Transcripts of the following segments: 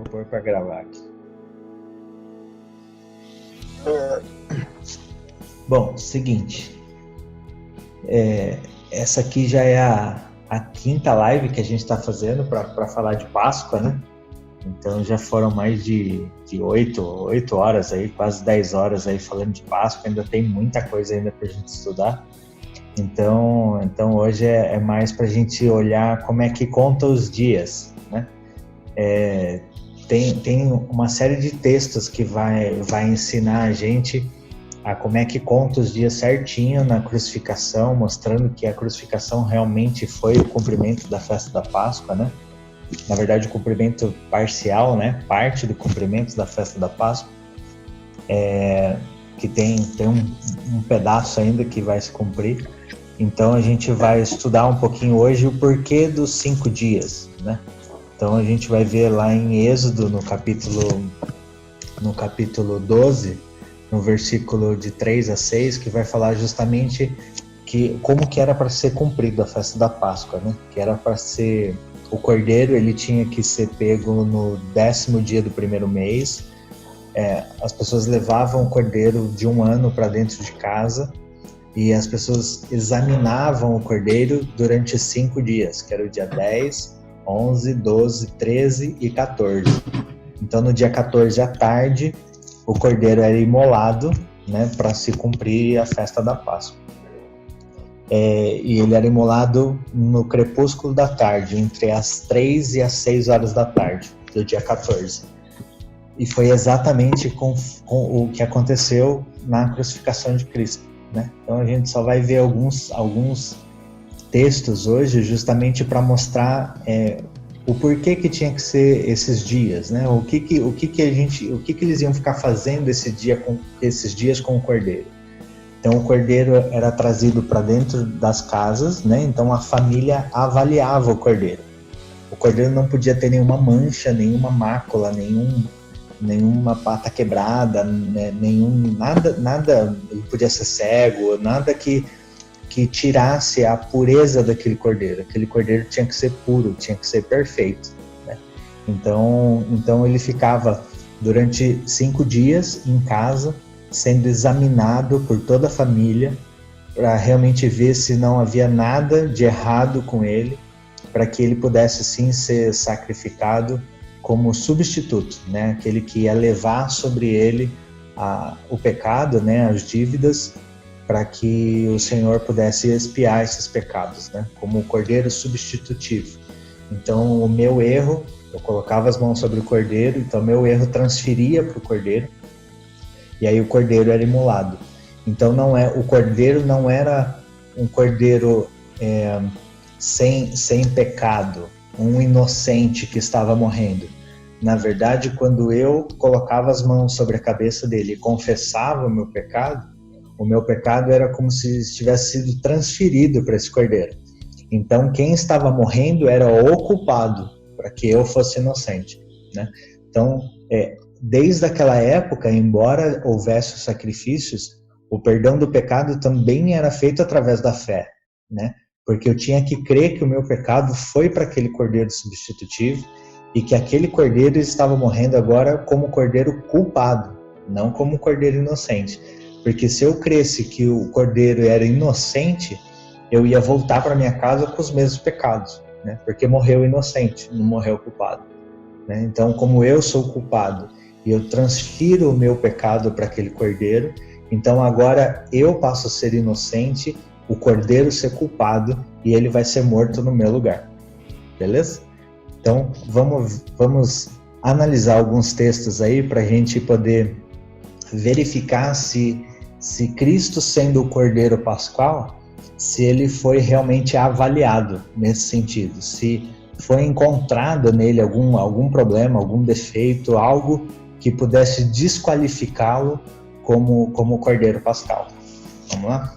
Vou pôr para gravar aqui. Bom, seguinte. Essa aqui já é a quinta live que a gente está fazendo para falar de Páscoa, né? Então já foram mais de 8 horas aí, quase 10 horas aí falando de Páscoa. Ainda tem muita coisa ainda para a gente estudar. Então hoje é mais para a gente olhar como é que conta os dias, né? Tem uma série de textos que vai ensinar a gente a como é que conta os dias certinho na crucificação, mostrando que a crucificação realmente foi o cumprimento da festa da Páscoa, né? Na verdade, o cumprimento parcial, né? Parte do cumprimento da festa da Páscoa, que tem um pedaço ainda que vai se cumprir. Então a gente vai estudar um pouquinho hoje o porquê dos 5 dias, né? Então a gente vai ver lá em Êxodo, no capítulo 12, no versículo de 3 a 6, que vai falar justamente como que era para ser cumprido a festa da Páscoa, né? Que era para ser o cordeiro, ele tinha que ser pego no 10º dia do primeiro mês. As pessoas levavam o cordeiro de 1 ano para dentro de casa e as pessoas examinavam o cordeiro durante 5 dias, que era o dia 10, 11, 12, 13 e 14. Então no dia 14 à tarde, o cordeiro era imolado, né, para se cumprir a festa da Páscoa. E ele era imolado no crepúsculo da tarde, entre as 3 e as 6 horas da tarde, do dia 14. E foi exatamente com o que aconteceu na crucificação de Cristo, né? Então a gente só vai ver alguns textos hoje justamente para mostrar o porquê que tinha que ser esses dias, né? O que eles iam ficar fazendo esses dias com o cordeiro. Então o cordeiro era trazido para dentro das casas, né? Então a família avaliava o cordeiro. O cordeiro não podia ter nenhuma mancha, nenhuma mácula, nenhuma pata quebrada, né? Nada. Ele podia ser cego, nada que tirasse a pureza daquele cordeiro. Aquele cordeiro tinha que ser puro, tinha que ser perfeito, né? Então ele ficava durante 5 dias em casa, sendo examinado por toda a família, para realmente ver se não havia nada de errado com ele, para que ele pudesse sim ser sacrificado como substituto, né? Aquele que ia levar sobre ele o pecado, né? As dívidas, para que o Senhor pudesse expiar esses pecados, né? Como o cordeiro substitutivo. Então, o meu erro, eu colocava as mãos sobre o cordeiro, então meu erro transferia para o cordeiro, e aí o cordeiro era imolado. Então, o cordeiro não era um cordeiro sem pecado, um inocente que estava morrendo. Na verdade, quando eu colocava as mãos sobre a cabeça dele e confessava o meu pecado era como se tivesse sido transferido para esse cordeiro. Então, quem estava morrendo era o culpado, para que eu fosse inocente, né? Então, desde aquela época, embora houvesse os sacrifícios, o perdão do pecado também era feito através da fé, né? Porque eu tinha que crer que o meu pecado foi para aquele cordeiro substitutivo e que aquele cordeiro estava morrendo agora como cordeiro culpado, não como cordeiro inocente. Porque se eu cresce que o cordeiro era inocente, eu ia voltar para minha casa com os mesmos pecados, né? Porque morreu inocente, não morreu culpado, né? Então, como eu sou culpado e eu transfiro o meu pecado para aquele cordeiro, então agora eu passo a ser inocente, o cordeiro ser culpado e ele vai ser morto no meu lugar. Beleza? Então, vamos analisar alguns textos aí para a gente poder verificar se Cristo, sendo o Cordeiro Pascual, se ele foi realmente avaliado nesse sentido, se foi encontrado nele algum problema, algum defeito, algo que pudesse desqualificá-lo como Cordeiro Pascal. Vamos lá?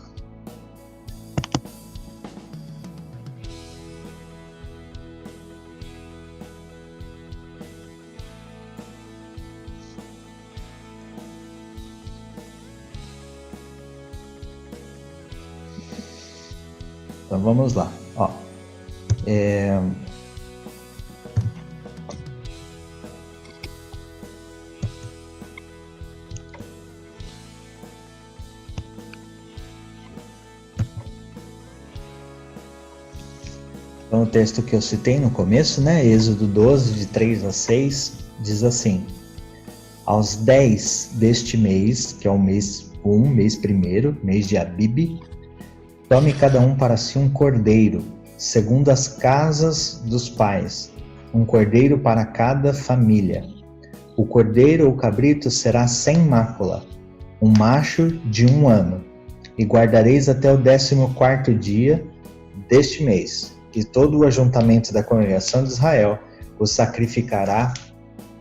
Então vamos lá. Ó, Então, o texto que eu citei no começo, né, Êxodo 12, de 3 a 6, diz assim: aos 10 deste mês, que é o mês 1, mês primeiro, mês de Abibe, tome cada um para si um cordeiro, segundo as casas dos pais, um cordeiro para cada família. O cordeiro ou cabrito será sem mácula, um macho de 1 ano, e guardareis até o 14º dia deste mês, e todo o ajuntamento da congregação de Israel o sacrificará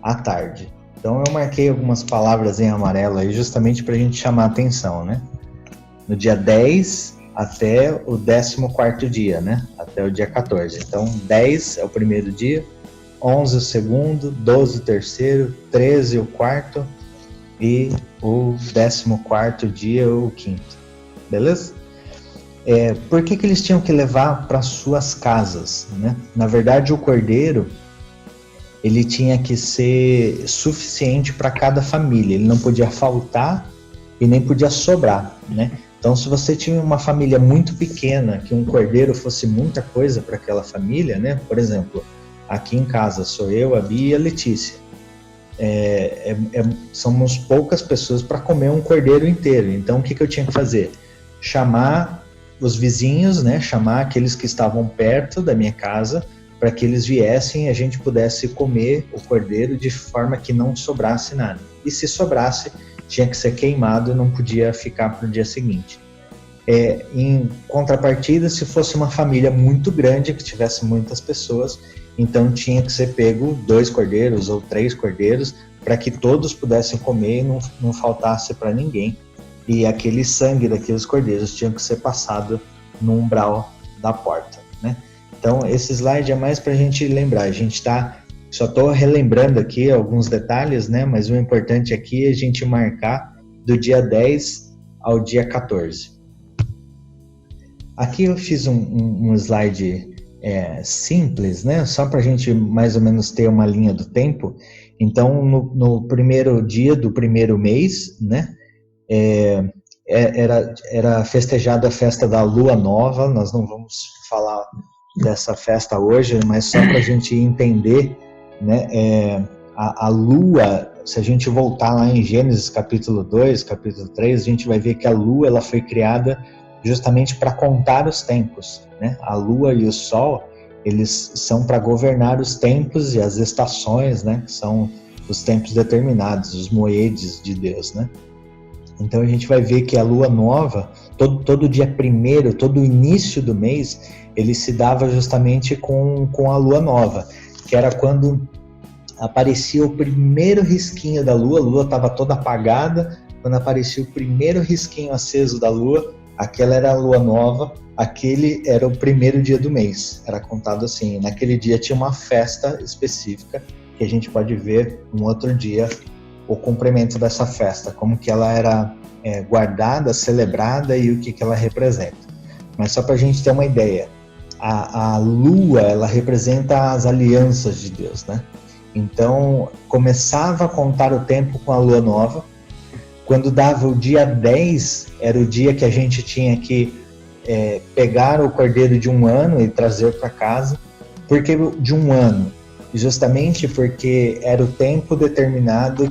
à tarde. Então eu marquei algumas palavras em amarelo aí, justamente para a gente chamar a atenção, né? No dia 10 até o 14º dia, né? Até o dia 14. Então 10 é o primeiro dia, 11 o segundo, 12 o terceiro, 13 o quarto e o 14º dia o quinto. Beleza? Por que eles tinham que levar para suas casas, né? Na verdade, o cordeiro ele tinha que ser suficiente para cada família. Ele não podia faltar e nem podia sobrar, né? Então, se você tinha uma família muito pequena, que um cordeiro fosse muita coisa para aquela família, né? Por exemplo, aqui em casa sou eu, a Bia e a Letícia. Somos poucas pessoas para comer um cordeiro inteiro. Então, o que eu tinha que fazer? Chamar os vizinhos, né? Chamar aqueles que estavam perto da minha casa, para que eles viessem e a gente pudesse comer o cordeiro de forma que não sobrasse nada. E se sobrasse, tinha que ser queimado e não podia ficar para o dia seguinte. Em contrapartida, se fosse uma família muito grande, que tivesse muitas pessoas, então tinha que ser pego 2 cordeiros ou 3 cordeiros, para que todos pudessem comer e não faltasse para ninguém. E aquele sangue daqueles cordeiros tinha que ser passado no umbral da porta, né? Então, esse slide é mais para a gente lembrar. Só estou relembrando aqui alguns detalhes, né? Mas o importante aqui é a gente marcar do dia 10 ao dia 14. Aqui eu fiz um slide simples, né? Só para a gente mais ou menos ter uma linha do tempo. Então, no primeiro dia do primeiro mês, né? Era festejada a festa da Lua Nova. Nós não vamos falar dessa festa hoje, mas só para a gente entender, né, a Lua, se a gente voltar lá em Gênesis capítulo 2, capítulo 3, a gente vai ver que a Lua ela foi criada justamente para contar os tempos, né? A Lua e o Sol, eles são para governar os tempos e as estações, né? Que são os tempos determinados, os moedes de Deus, né? Então a gente vai ver que a Lua Nova, todo dia primeiro, todo início do mês, ele se dava justamente com a Lua Nova, que era quando aparecia o primeiro risquinho da Lua. A Lua estava toda apagada, quando aparecia o primeiro risquinho aceso da Lua, aquela era a Lua Nova, aquele era o primeiro dia do mês, era contado assim. Naquele dia tinha uma festa específica, que a gente pode ver um outro dia o cumprimento dessa festa, como que ela era guardada, celebrada e o que ela representa. Mas só para a gente ter uma ideia, a Lua, ela representa as alianças de Deus, né? Então, começava a contar o tempo com a Lua Nova. Quando dava o dia 10, era o dia que a gente tinha que pegar o cordeiro de 1 ano e trazer para casa. Por que de 1 ano? Justamente porque era o tempo determinado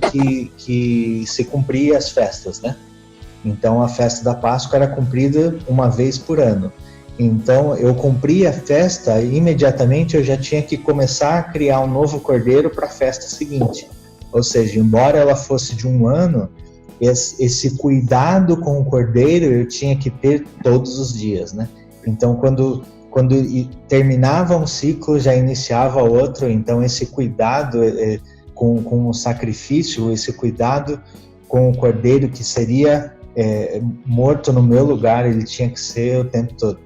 que se cumpria as festas, né? Então, a festa da Páscoa era cumprida uma vez por ano. Então, eu cumpria a festa e imediatamente eu já tinha que começar a criar um novo cordeiro para a festa seguinte. Ou seja, embora ela fosse de 1 ano, esse cuidado com o cordeiro eu tinha que ter todos os dias, né? Então, quando terminava um ciclo, já iniciava outro. Então, esse cuidado com o sacrifício, esse cuidado com o cordeiro que seria morto no meu lugar, ele tinha que ser o tempo todo.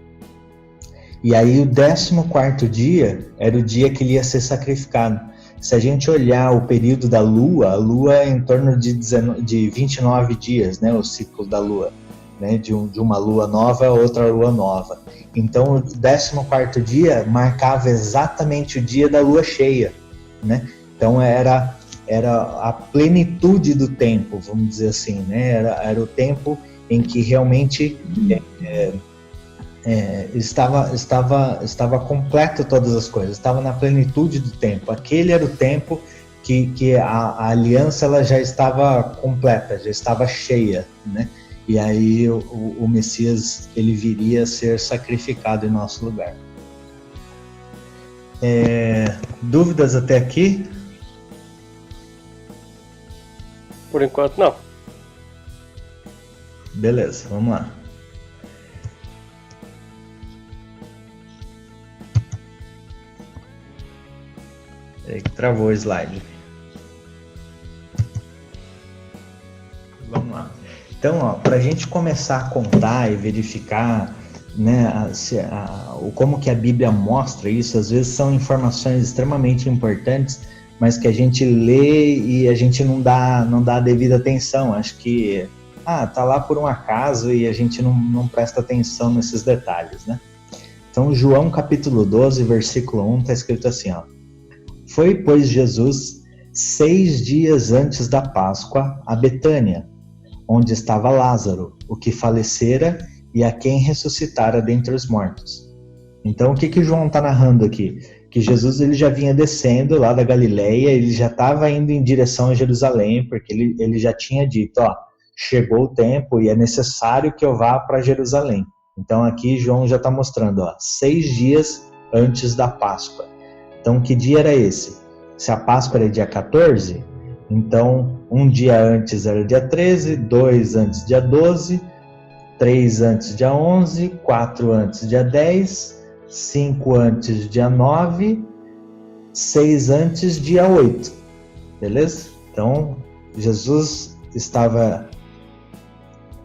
E aí o 14º dia era o dia que ele ia ser sacrificado. Se a gente olhar o período da Lua, a Lua é em torno de 29 dias, né, o ciclo da Lua, né, de uma Lua nova a outra Lua nova. Então o 14º dia marcava exatamente o dia da Lua cheia, né? Então era a plenitude do tempo, vamos dizer assim, né? Era o tempo em que realmente estava completo todas as coisas, estava na plenitude do tempo. Aquele era o tempo que a aliança ela já estava completa, já estava cheia, né? E aí o Messias ele viria a ser sacrificado em nosso lugar. Dúvidas até aqui? Por enquanto não. Beleza, vamos lá. Travou o slide. Vamos lá. Então, para a gente começar a contar e verificar, né, como que a Bíblia mostra isso, às vezes são informações extremamente importantes, mas que a gente lê e a gente não dá a devida atenção. Acho que tá lá por um acaso e a gente não presta atenção nesses detalhes, né? Então, João capítulo 12, versículo 1, está escrito assim, ó. Foi, pois, Jesus 6 dias antes da Páscoa a Betânia, onde estava Lázaro, o que falecera e a quem ressuscitara dentre os mortos. Então, o que João está narrando aqui? Que Jesus ele já vinha descendo lá da Galileia, ele já estava indo em direção a Jerusalém, porque ele já tinha dito, chegou o tempo e é necessário que eu vá para Jerusalém. Então, aqui João já está mostrando, 6 dias antes da Páscoa. Então, que dia era esse? Se a Páscoa era dia 14, então um dia antes era dia 13, 2 antes dia 12, 3 antes dia 11, 4 antes dia 10, 5 antes dia 9, 6 antes dia 8. Beleza? Então, Jesus estava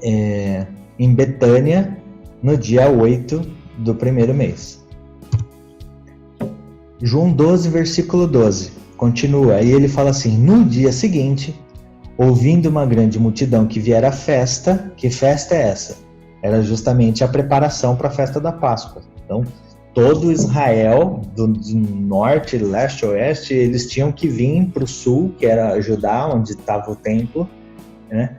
em Betânia no dia 8 do primeiro mês. João 12, versículo 12, continua, aí ele fala assim, no dia seguinte, ouvindo uma grande multidão que viera à festa, que festa é essa? Era justamente a preparação para a festa da Páscoa. Então, todo Israel, do norte, leste, oeste, eles tinham que vir para o sul, que era Judá, onde estava o templo, né?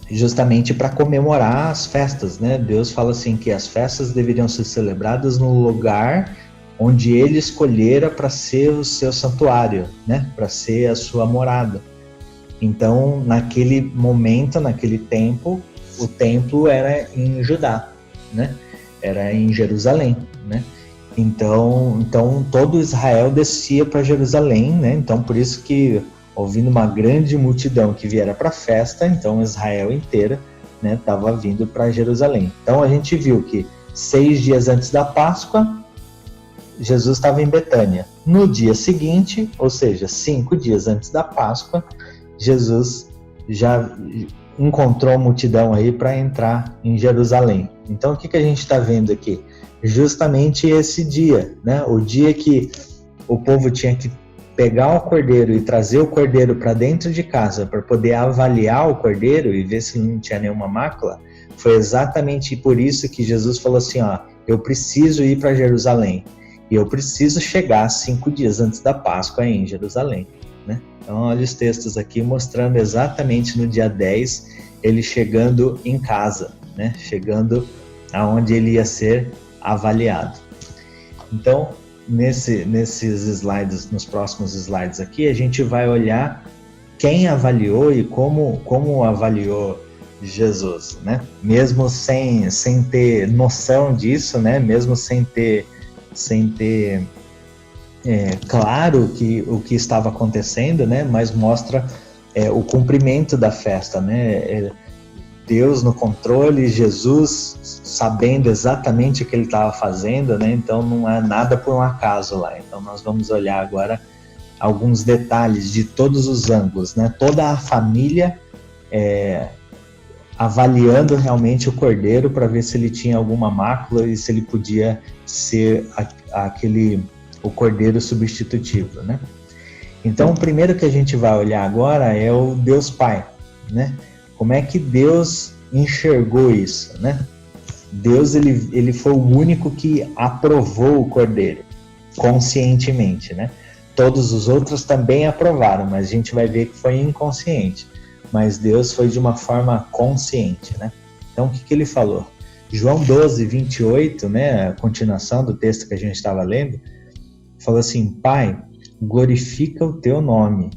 Justamente para comemorar as festas, né? Deus fala assim que as festas deveriam ser celebradas no lugar onde ele escolhera para ser o seu santuário, né? Para ser a sua morada. Então, naquele momento, naquele tempo, o templo era em Judá, né? Era em Jerusalém, né? Então todo Israel descia para Jerusalém, né? Então, por isso que, ouvindo uma grande multidão que viera para a festa, então Israel inteira, né, estava vindo para Jerusalém. Então, a gente viu que 6 dias antes da Páscoa, Jesus estava em Betânia. No dia seguinte, ou seja, 5 dias antes da Páscoa, Jesus já encontrou a multidão aí para entrar em Jerusalém. Então, o que a gente está vendo aqui? Justamente esse dia, né? O dia que o povo tinha que pegar o cordeiro e trazer o cordeiro para dentro de casa para poder avaliar o cordeiro e ver se não tinha nenhuma mácula. Foi exatamente por isso que Jesus falou assim, eu preciso ir para Jerusalém. E eu preciso chegar 5 dias antes da Páscoa em Jerusalém, né? Então, olha os textos aqui mostrando exatamente no dia 10, ele chegando em casa, né? Chegando aonde ele ia ser avaliado. Então, nesses slides, nos próximos slides aqui, a gente vai olhar quem avaliou e como avaliou Jesus, né? Mesmo sem ter noção disso, né? Mesmo sem ter claro o que estava acontecendo, né? Mas mostra o cumprimento da festa, né? Deus no controle, Jesus sabendo exatamente o que ele estava fazendo, né? Então não é nada por um acaso lá. Então nós vamos olhar agora alguns detalhes de todos os ângulos, né? Toda a família avaliando realmente o cordeiro para ver se ele tinha alguma mácula e se ele podia ser o cordeiro substitutivo, né? Então, o primeiro que a gente vai olhar agora é o Deus Pai, né? Como é que Deus enxergou isso, né? Deus, ele foi o único que aprovou o cordeiro, conscientemente, né? Todos os outros também aprovaram, mas a gente vai ver que foi inconsciente. Mas Deus foi de uma forma consciente, né? Então, o que ele falou? João 12, 28, né, a continuação do texto que a gente estava lendo, falou assim: Pai, glorifica o teu nome.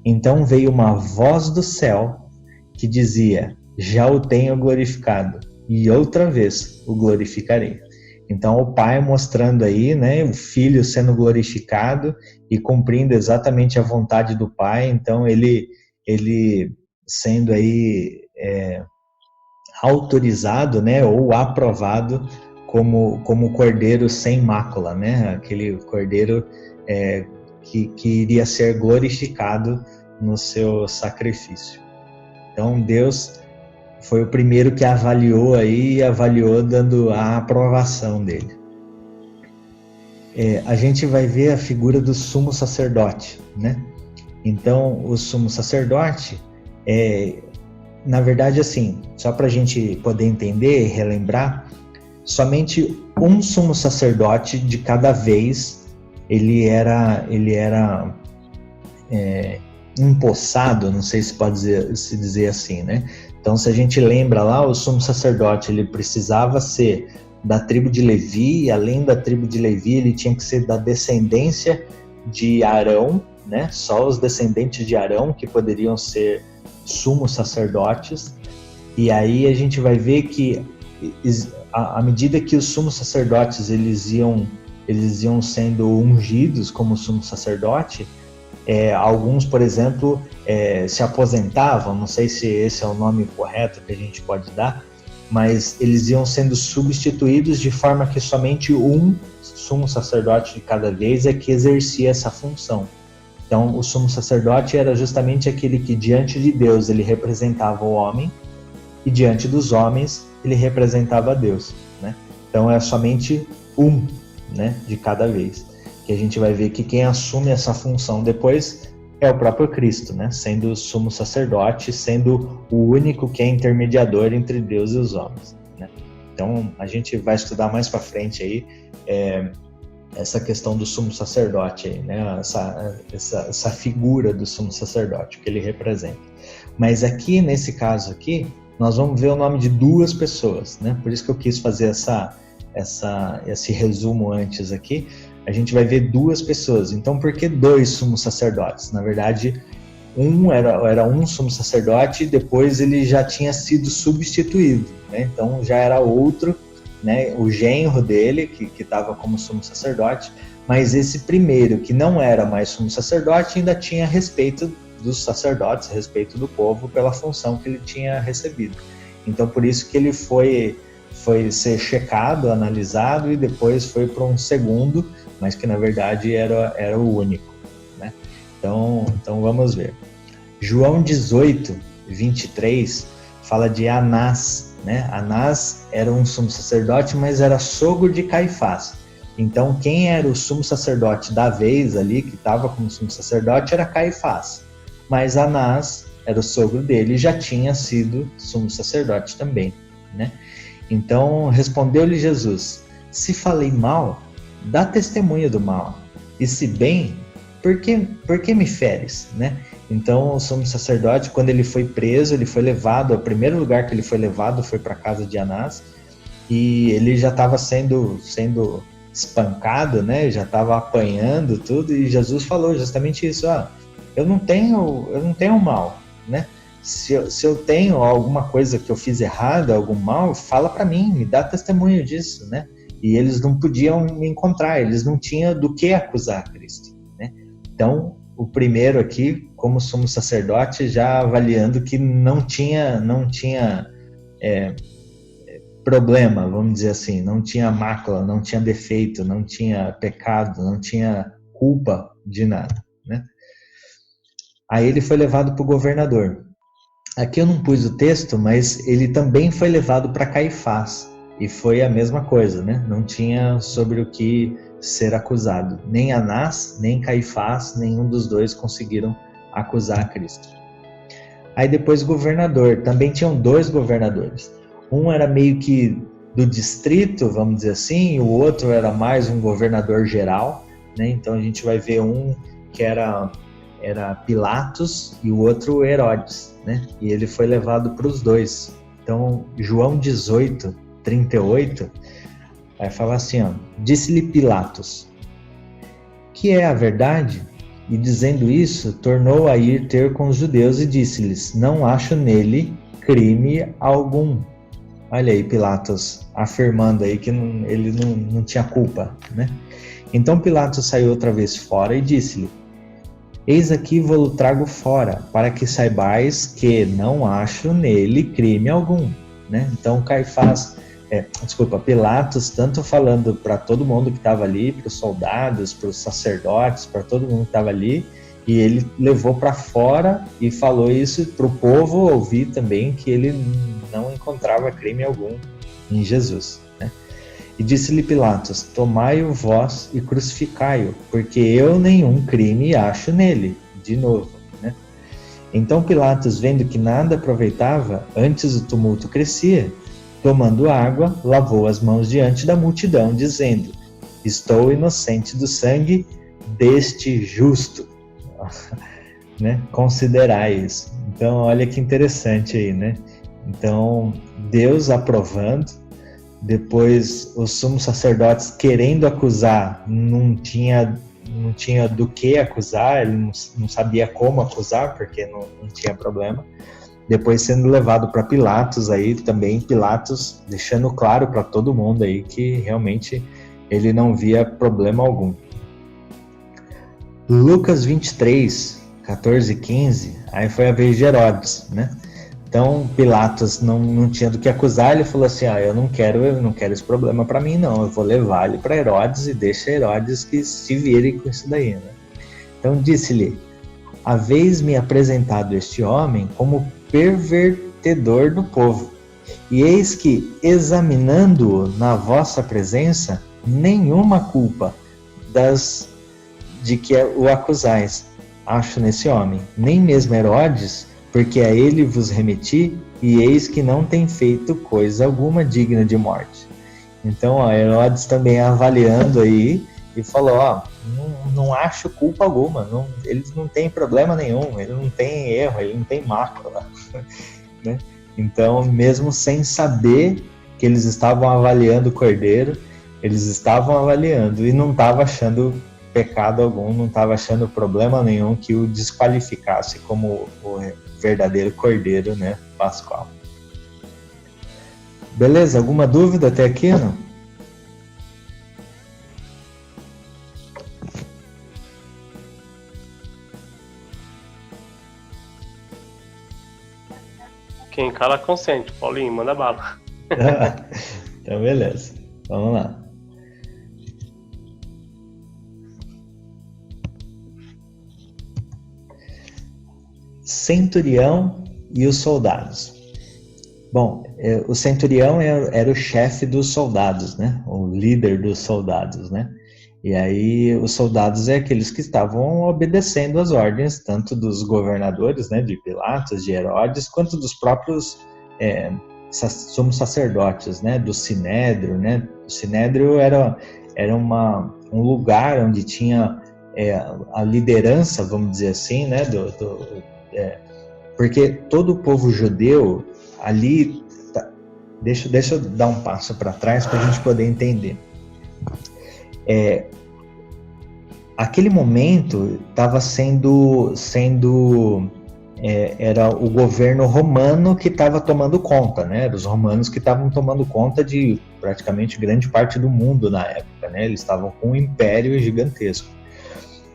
Então veio uma voz do céu que dizia: já o tenho glorificado, e outra vez o glorificarei. Então o Pai mostrando aí, né, o Filho sendo glorificado e cumprindo exatamente a vontade do Pai. Então ele sendo aí autorizado, né, ou aprovado como cordeiro sem mácula, né, aquele cordeiro que iria ser glorificado no seu sacrifício. Então Deus foi o primeiro que avaliou dando a aprovação dele. A gente vai ver a figura do sumo sacerdote, né? Então o sumo sacerdote na verdade, assim, só para a gente poder entender e relembrar, somente um sumo sacerdote de cada vez ele era empossado, não sei se pode se dizer assim, né? Então, se a gente lembra lá, o sumo sacerdote ele precisava ser da tribo de Levi, e além da tribo de Levi, ele tinha que ser da descendência de Arão, né? Só os descendentes de Arão que poderiam ser sumos sacerdotes. E aí a gente vai ver que à medida que os sumos sacerdotes eles iam sendo ungidos como sumo sacerdote, alguns, por exemplo, se aposentavam, não sei se esse é o nome correto que a gente pode dar, mas eles iam sendo substituídos de forma que somente um sumo sacerdote de cada vez que exercia essa função. Então, o sumo sacerdote era justamente aquele que, diante de Deus, ele representava o homem, e diante dos homens, ele representava Deus, né? Então, é somente um, né, de cada vez. Que a gente vai ver que quem assume essa função depois é o próprio Cristo, né? Sendo o sumo sacerdote, sendo o único que é intermediador entre Deus e os homens, né? Então, a gente vai estudar mais para frente aí essa questão do sumo sacerdote aí, né? Essa figura do sumo sacerdote, que ele representa. Mas aqui, nesse caso aqui, nós vamos ver o nome de duas pessoas, né? Por isso que eu quis fazer esse resumo antes aqui. A gente vai ver duas pessoas. Então, por que dois sumos sacerdotes? Na verdade, era um sumo sacerdote e depois ele já tinha sido substituído, né? Então, já era outro, né, o genro dele, que estava como sumo sacerdote, mas esse primeiro, que não era mais sumo sacerdote, ainda tinha respeito dos sacerdotes, respeito do povo pela função que ele tinha recebido. Então, por isso que ele foi ser checado, analisado, e depois foi para um segundo, mas que na verdade era o único, né? Então vamos ver. João 18, 23, fala de Anás, né? Anás era um sumo sacerdote, mas era sogro de Caifás. Então, quem era o sumo sacerdote da vez ali, que estava como sumo sacerdote, era Caifás. Mas Anás era o sogro dele e já tinha sido sumo sacerdote também, né? Então, respondeu-lhe Jesus: se falei mal, dá testemunho do mal. E se bem, por que me feres, né? Então, o sumo sacerdote, quando ele foi preso, ele foi levado, o primeiro lugar que ele foi levado foi para a casa de Anás, e ele já estava sendo espancado, né? Já estava apanhando tudo, e Jesus falou justamente isso: eu não tenho mal, né? Se eu tenho alguma coisa que eu fiz errada, algum mal, fala para mim, me dá testemunho disso, né? E eles não podiam me encontrar, eles não tinham do que acusar Cristo, né? Então, o primeiro aqui, como sumo sacerdote, já avaliando que não tinha problema, vamos dizer assim, não tinha mácula, não tinha defeito, não tinha pecado, não tinha culpa de nada, né? Aí ele foi levado para o governador. Aqui eu não pus o texto, mas ele também foi levado para Caifás, e foi a mesma coisa, né? Não tinha sobre o que ser acusado. Nem Anás, nem Caifás, nenhum dos dois conseguiram acusar Cristo. Aí depois o governador, também tinham dois governadores. Um era meio que do distrito, vamos dizer assim, e o outro era mais um governador geral, né? Então a gente vai ver um que era Pilatos e o outro Herodes, né? E ele foi levado para os dois. Então, João 18, 38, vai falar assim, ó, disse-lhe Pilatos, que é a verdade? E dizendo isso, tornou a ir ter com os judeus e disse-lhes, não acho nele crime algum. Olha aí Pilatos afirmando aí que ele não tinha culpa, né? Então Pilatos saiu outra vez fora e disse-lhe, eis aqui vou-lo trago fora, para que saibais que não acho nele crime algum, né? Então Pilatos, tanto falando para todo mundo que estava ali, para os soldados, para os sacerdotes, para todo mundo que estava ali, e ele levou para fora e falou isso para o povo ouvir também, que ele não encontrava crime algum em Jesus, né? E disse-lhe Pilatos, tomai-o vós e crucificai-o, porque eu nenhum crime acho nele, de novo, né? Então Pilatos, vendo que nada aproveitava, antes o tumulto crescia, tomando água, lavou as mãos diante da multidão, dizendo, estou inocente do sangue deste justo. Né? Considerai isso. Então, olha que interessante aí, né? Então, Deus aprovando, depois os sumos sacerdotes querendo acusar, não tinha do que acusar, ele não sabia como acusar, porque não tinha problema. Depois sendo levado para Pilatos aí também, Pilatos deixando claro para todo mundo aí que realmente ele não via problema algum. Lucas 23, 14 e 15, aí foi a vez de Herodes, né? Então Pilatos não tinha do que acusar, ele falou assim, eu não quero esse problema para mim não, eu vou levar ele para Herodes e deixa Herodes que se vire com isso daí, né? Então disse-lhe, haveis-me apresentado este homem como pervertedor do povo, e eis que, examinando-o na vossa presença, nenhuma culpa de que o acusais acho nesse homem, nem mesmo Herodes, porque a ele vos remeti, e eis que não tem feito coisa alguma digna de morte. Então, Herodes também avaliando aí, e falou, não acho culpa alguma, ele não tem problema nenhum, ele não tem erro, ele não tem mácula, né? Então, mesmo sem saber que eles estavam avaliando o cordeiro, eles estavam avaliando e não estavam achando pecado algum, não estava achando problema nenhum que o desqualificasse como o verdadeiro cordeiro, né, pascual. Beleza? Alguma dúvida até aqui, não? Quem cala consente. Paulinho, manda bala. Então, beleza. Vamos lá. Centurião e os soldados. Bom, o centurião era o chefe dos soldados, né? O líder dos soldados, né? E aí os soldados é aqueles que estavam obedecendo as ordens, tanto dos governadores, né, de Pilatos, de Herodes, quanto dos próprios sumos sacerdotes, né, do Sinédrio, né? O Sinédrio era um lugar onde tinha a liderança, vamos dizer assim, né, porque todo o povo judeu ali, deixa eu dar um passo para trás para a gente poder entender. Aquele momento estava era o governo romano que estava tomando conta, né? Os romanos que estavam tomando conta de praticamente grande parte do mundo na época, né? Eles estavam com um império gigantesco.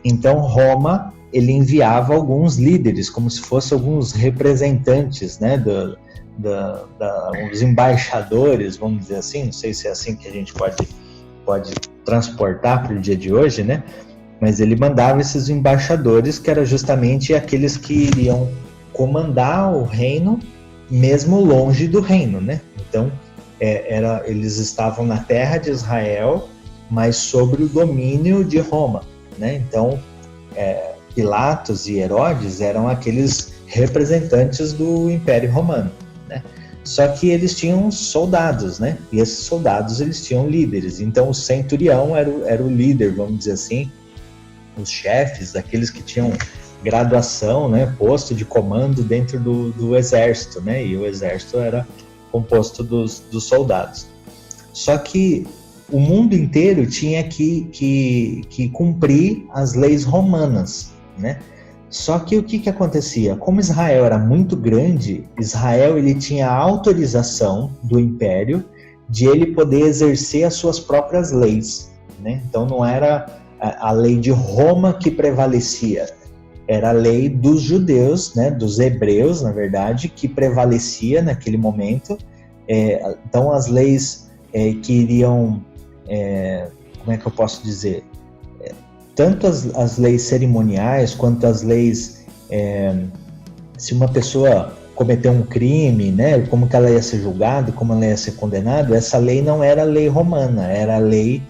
Então Roma, ele enviava alguns líderes, como se fossem alguns representantes, né? Os embaixadores, vamos dizer assim, não sei se é assim que a gente pode transportar para o dia de hoje, né? Mas ele mandava esses embaixadores, que eram justamente aqueles que iriam comandar o reino, mesmo longe do reino, né? Então, eles estavam na terra de Israel, mas sobre o domínio de Roma, né? Então, Pilatos e Herodes eram aqueles representantes do Império Romano, né? Só que eles tinham soldados, né? E esses soldados, eles tinham líderes. Então, o centurião era o líder, vamos dizer assim, os chefes, aqueles que tinham graduação, né? Posto de comando dentro do exército, né? E o exército era composto dos soldados. Só que o mundo inteiro tinha que cumprir as leis romanas, né? Só que o que acontecia? Como Israel era muito grande, Israel ele tinha a autorização do império de ele poder exercer as suas próprias leis, né? Então não era a lei de Roma que prevalecia, era a lei dos judeus, né? Dos hebreus, na verdade, que prevalecia naquele momento. Então as leis que iriam, como é que eu posso dizer? Tanto as leis cerimoniais quanto as leis, se uma pessoa cometeu um crime, né, como que ela ia ser julgada, como ela ia ser condenada, essa lei não era a lei romana, era a lei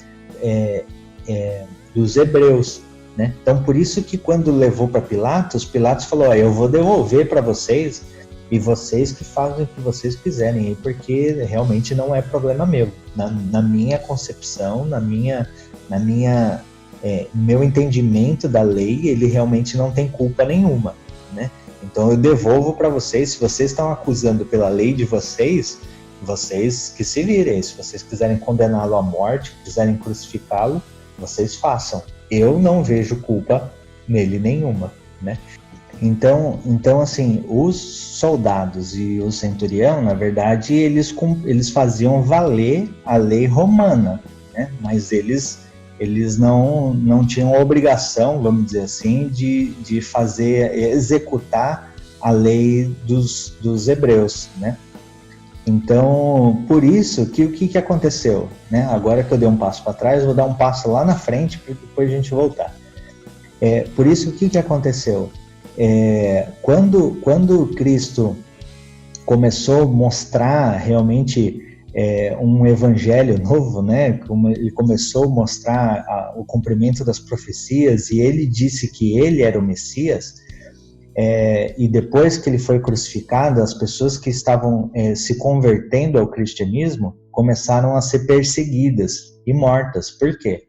dos hebreus, né? Então por isso que quando levou para Pilatos, Pilatos falou, eu vou devolver para vocês e vocês que fazem o que vocês quiserem, porque realmente não é problema meu. Na minha concepção, meu entendimento da lei, ele realmente não tem culpa nenhuma, né? Então eu devolvo para vocês. Se vocês estão acusando pela lei de vocês, vocês que se virem. Se vocês quiserem condená-lo à morte, quiserem crucificá-lo, vocês façam. Eu não vejo culpa nele nenhuma, né? Então assim, os soldados e o centurião, na verdade, eles faziam valer a lei romana, né? Mas eles não tinham a obrigação, vamos dizer assim, de executar a lei dos hebreus, né? Então, por isso, o que aconteceu, né? Agora que eu dei um passo para trás, vou dar um passo lá na frente, para depois a gente voltar. Por isso, o que aconteceu? Quando Cristo começou a mostrar realmente um evangelho novo, né? Ele começou a mostrar o cumprimento das profecias, e ele disse que ele era o Messias, e depois que ele foi crucificado, as pessoas que estavam se convertendo ao cristianismo começaram a ser perseguidas e mortas. Por quê?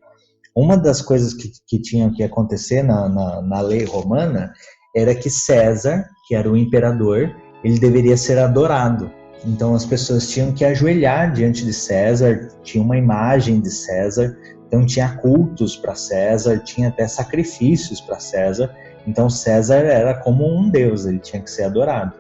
Uma das coisas que tinha que acontecer na lei romana era que César, que era o imperador, ele deveria ser adorado. Então as pessoas tinham que ajoelhar diante de César, tinha uma imagem de César, então tinha cultos para César, tinha até sacrifícios para César. Então César era como um deus, ele tinha que ser adorado.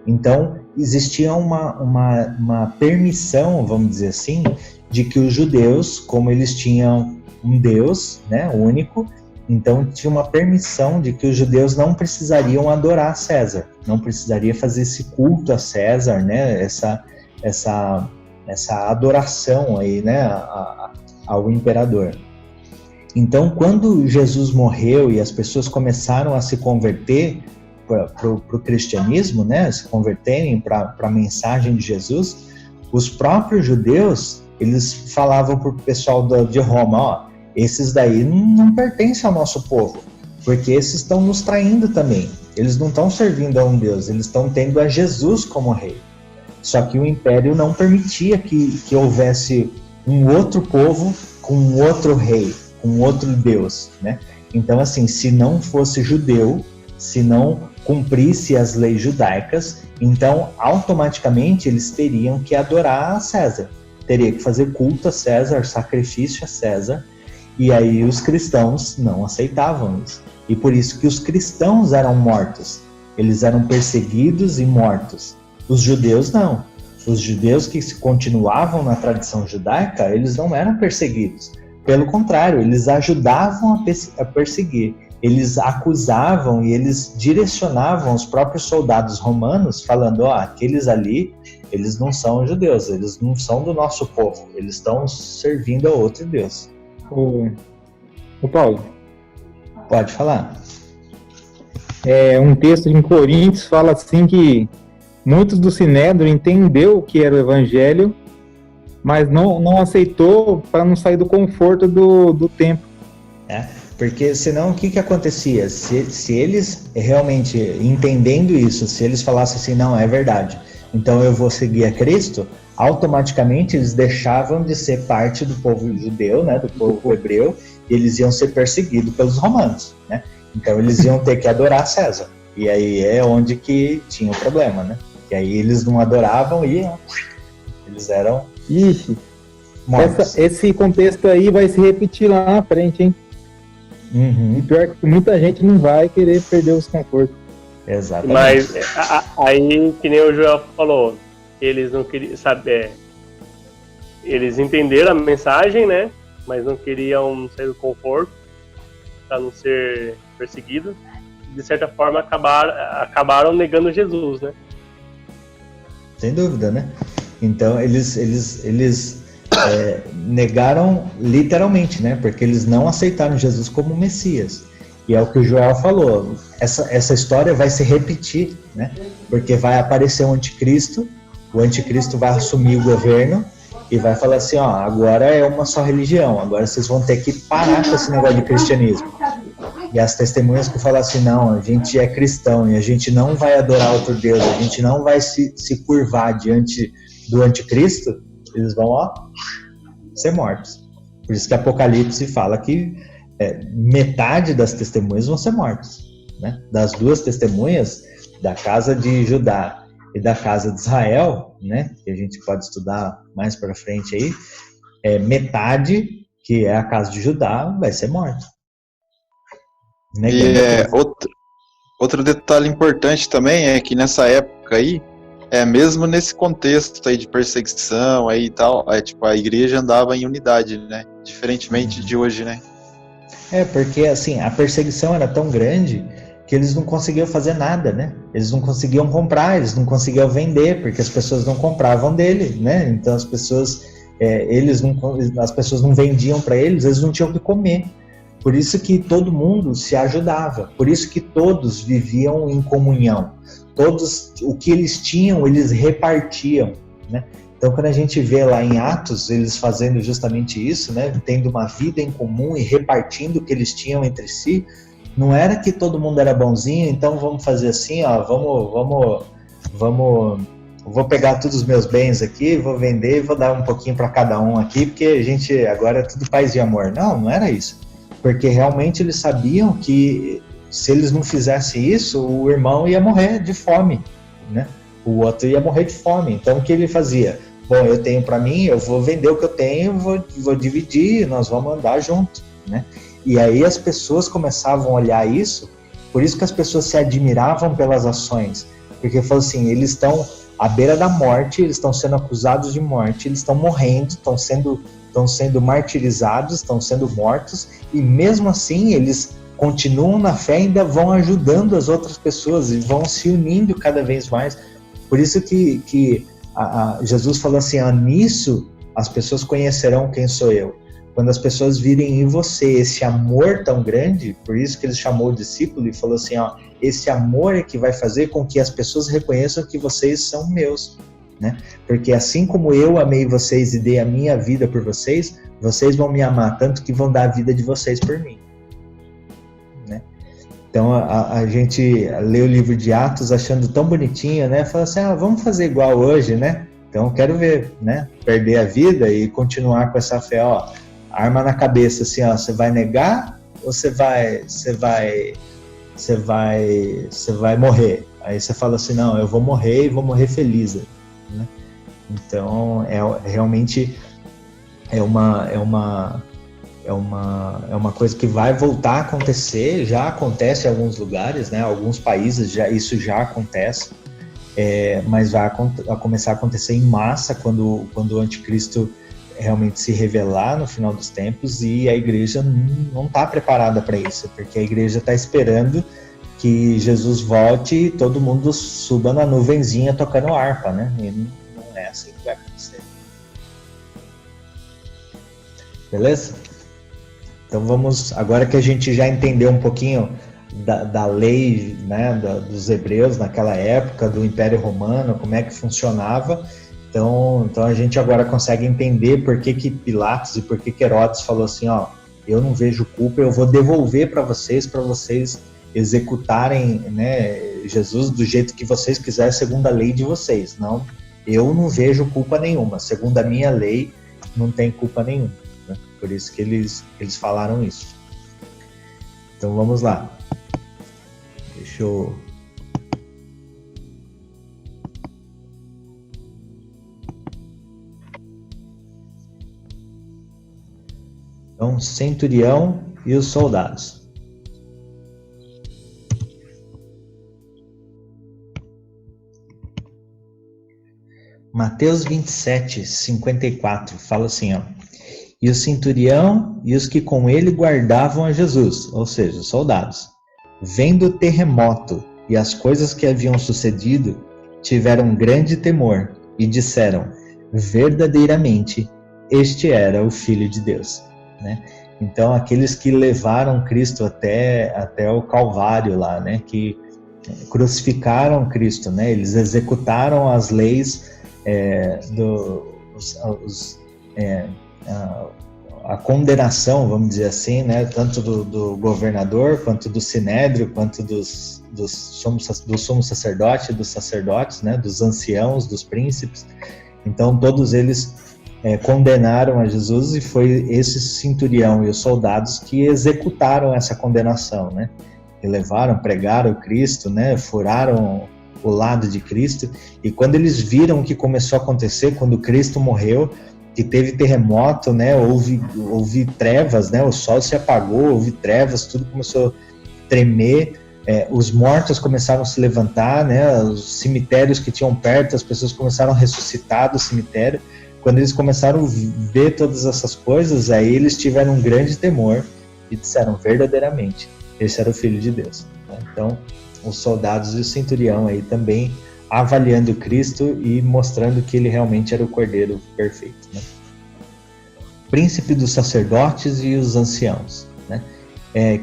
Então existia uma permissão, vamos dizer assim, de que os judeus, como eles tinham um deus, né, único, então tinha uma permissão de que os judeus não precisariam adorar César, não precisaria fazer esse culto a César, né, essa adoração aí, né, ao imperador. Então, quando Jesus morreu e as pessoas começaram a se converter para o cristianismo, né, se converterem para a mensagem de Jesus, os próprios judeus, eles falavam para o pessoal de Roma, esses daí não pertencem ao nosso povo, porque esses estão nos traindo também. Eles não estão servindo a um Deus, eles estão tendo a Jesus como rei. Só que o império não permitia que houvesse um outro povo com um outro rei, com um outro Deus, né? Então, assim, se não fosse judeu, se não cumprisse as leis judaicas, então automaticamente eles teriam que adorar a César, teria que fazer culto a César, sacrifício a César. E aí os cristãos não aceitavam isso. E por isso que os cristãos eram mortos. Eles eram perseguidos e mortos. Os judeus não. Os judeus que continuavam na tradição judaica, eles não eram perseguidos. Pelo contrário, eles ajudavam a perseguir. Eles acusavam e eles direcionavam os próprios soldados romanos, falando, aqueles ali, eles não são judeus, eles não são do nosso povo, eles estão servindo a outro Deus. O Paulo. Pode falar. Um texto em Coríntios fala assim que muitos do Sinédrio entendeu o que era o evangelho, mas não aceitou para não sair do conforto do tempo. Porque senão o que acontecia? Se eles realmente entendendo isso, se eles falassem assim, não, é verdade, então eu vou seguir a Cristo, automaticamente eles deixavam de ser parte do povo judeu, né, do povo hebreu, e eles iam ser perseguidos pelos romanos, né? Então eles iam ter que adorar César. E aí é onde que tinha o problema, né? Que aí eles não adoravam e eles eram... Ixi, mortos. Esse contexto aí vai se repetir lá na frente, hein? Uhum, E pior que muita gente não vai querer perder os confortos. exatamente. Mas aí, que nem o Joel falou, eles não queriam saber. Eles entenderam a mensagem, né? Mas não queriam sair do conforto para não ser perseguidos. De certa forma, acabaram negando Jesus, né? Sem dúvida, né? Então eles negaram literalmente, né? Porque eles não aceitaram Jesus como Messias. E é o que o Joel falou. Essa história vai se repetir, né? Porque vai aparecer o anticristo vai assumir o governo e vai falar assim, ó, agora é uma só religião, agora vocês vão ter que parar com esse negócio de cristianismo. E as testemunhas que falam assim, não, a gente é cristão e a gente não vai adorar outro Deus, a gente não vai se curvar diante do anticristo, eles vão, ó, ser mortos. Por isso que Apocalipse fala que metade das testemunhas vão ser mortas, né? Das duas testemunhas, da casa de Judá e da casa de Israel, né? Que a gente pode estudar mais para frente aí, metade, que é a casa de Judá, vai ser morta. E outro detalhe importante também é que nessa época aí, mesmo nesse contexto aí de perseguição aí e tal, tipo, a igreja andava em unidade, né? Diferentemente de hoje, né? Porque assim, a perseguição era tão grande que eles não conseguiam fazer nada, né? Eles não conseguiam comprar, eles não conseguiam vender, porque as pessoas não compravam dele, né? Então as pessoas não vendiam para eles não tinham o que comer. Por isso que todo mundo se ajudava, por isso que todos viviam em comunhão. Todos, o que eles tinham, eles repartiam, né? Então, quando a gente vê lá em Atos, eles fazendo justamente isso, né? Tendo uma vida em comum e repartindo o que eles tinham entre si, não era que todo mundo era bonzinho, então vamos fazer assim, ó, vou pegar todos os meus bens aqui, vou vender e vou dar um pouquinho para cada um aqui, porque a gente agora é tudo paz e amor. Não era isso. Porque realmente eles sabiam que se eles não fizessem isso, o irmão ia morrer de fome, né? O outro ia morrer de fome. Então o que ele fazia? Bom, eu tenho para mim, eu vou vender o que eu tenho, vou dividir, nós vamos andar junto, né? E aí as pessoas começavam a olhar isso, por isso que as pessoas se admiravam pelas ações, porque falou assim, eles estão à beira da morte, eles estão sendo acusados de morte, eles estão morrendo, estão sendo martirizados, estão sendo mortos, e mesmo assim eles continuam na fé e ainda vão ajudando as outras pessoas e vão se unindo cada vez mais. Por isso que Jesus falou assim, nisso as pessoas conhecerão quem sou eu. Quando as pessoas virem em você esse amor tão grande, por isso que ele chamou o discípulo e falou assim, esse amor é que vai fazer com que as pessoas reconheçam que vocês são meus. Né? Porque assim como eu amei vocês e dei a minha vida por vocês, vocês vão me amar tanto que vão dar a vida de vocês por mim. Né? Então a gente lê o livro de Atos achando tão bonitinho, né? Fala assim, vamos fazer igual hoje, né? Então quero ver, né? Perder a vida e continuar com essa fé, arma na cabeça, assim, você vai negar ou você vai morrer? Aí você fala assim, não, eu vou morrer e vou morrer feliz. Né? Então realmente é uma coisa que vai voltar a acontecer, já acontece em alguns lugares, né? Alguns países isso já acontece, mas vai começar a acontecer em massa quando o anticristo realmente se revelar no final dos tempos, e a igreja não está preparada para isso, porque a igreja está esperando que Jesus volte e todo mundo suba na nuvenzinha tocando harpa, né? E não é assim que vai acontecer. Beleza? Então vamos, agora que a gente já entendeu um pouquinho da lei, né, dos hebreus naquela época, do Império Romano, como é que funcionava, então a gente agora consegue entender por que Pilatos e por que Herodes falou assim, eu não vejo culpa, eu vou devolver para vocês executarem, né, Jesus do jeito que vocês quiserem, segundo a lei de vocês. Não, eu não vejo culpa nenhuma, segundo a minha lei, não tem culpa nenhuma. Né? Por isso que eles falaram isso. Então vamos lá. Deixa eu... centurião e os soldados. Mateus 27, 54, fala assim, ó. E o centurião e os que com ele guardavam a Jesus, ou seja, os soldados, vendo o terremoto e as coisas que haviam sucedido, tiveram grande temor e disseram, verdadeiramente, este era o Filho de Deus. Né? Então, aqueles que levaram Cristo até o Calvário lá, né? Que crucificaram Cristo, né? Eles executaram as leis a condenação, vamos dizer assim, né, tanto do governador, quanto do sinédrio, quanto do sumo sacerdote, dos sacerdotes, né, dos anciãos, dos príncipes. Então todos eles condenaram a Jesus, e foi esse centurião e os soldados que executaram essa condenação, né, que levaram, pregaram Cristo, né, furaram o lado de Cristo. E quando eles viram o que começou a acontecer, quando Cristo morreu, que teve terremoto, né, houve trevas, né, o sol se apagou, houve trevas, tudo começou a tremer, os mortos começaram a se levantar, né, os cemitérios que tinham perto, as pessoas começaram a ressuscitar do cemitério. Quando eles começaram a ver todas essas coisas, aí eles tiveram um grande temor e disseram, verdadeiramente, esse era o Filho de Deus. Então, os soldados e o centurião aí também avaliando Cristo e mostrando que ele realmente era o Cordeiro perfeito. Né? Príncipe dos sacerdotes e os anciãos. Né?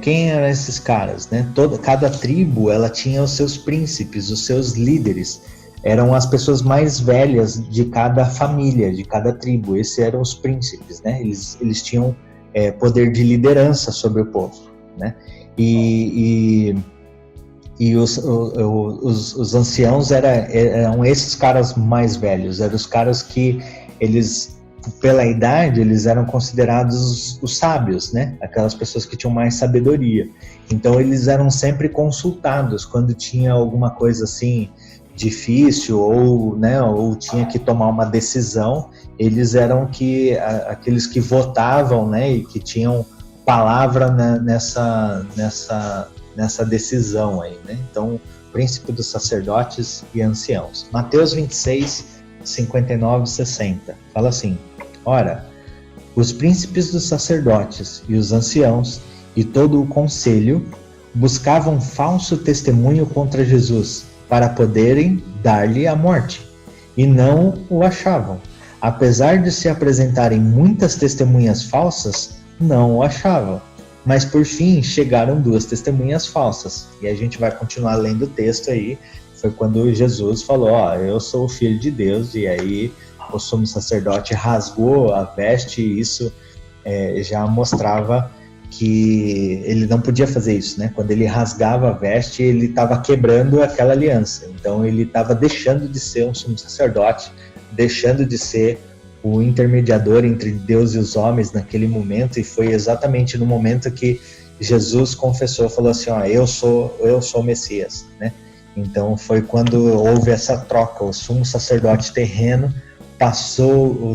Quem eram esses caras? Né? Cada tribo ela tinha os seus príncipes, os seus líderes. Eram as pessoas mais velhas de cada família, de cada tribo. Esses eram os príncipes. Né? Eles tinham poder de liderança sobre o povo. Né? E os anciãos eram esses caras mais velhos, eram os caras que eles, pela idade, eles eram considerados os sábios, né? Aquelas pessoas que tinham mais sabedoria. Então eles eram sempre consultados quando tinha alguma coisa assim difícil ou, né, ou tinha que tomar uma decisão. Eles eram aqueles que votavam, né, e que tinham palavra nessa decisão aí, né? Então, príncipe dos sacerdotes e anciãos. Mateus 26, 59 e 60. Fala assim, ora, os príncipes dos sacerdotes e os anciãos e todo o conselho buscavam falso testemunho contra Jesus para poderem dar-lhe a morte, e não o achavam. Apesar de se apresentarem muitas testemunhas falsas, não o achavam. Mas por fim chegaram 2 testemunhas falsas. E a gente vai continuar lendo o texto aí. Foi quando Jesus falou, ó, eu sou o Filho de Deus. E aí o sumo sacerdote rasgou a veste, e isso já mostrava que ele não podia fazer isso, né? Quando ele rasgava a veste, ele estava quebrando aquela aliança. Então ele estava deixando de ser um sumo sacerdote, deixando de ser o intermediador entre Deus e os homens naquele momento. E foi exatamente no momento que Jesus confessou, falou assim, ó, eu sou o Messias, né? Então foi quando houve essa troca. O sumo sacerdote terreno passou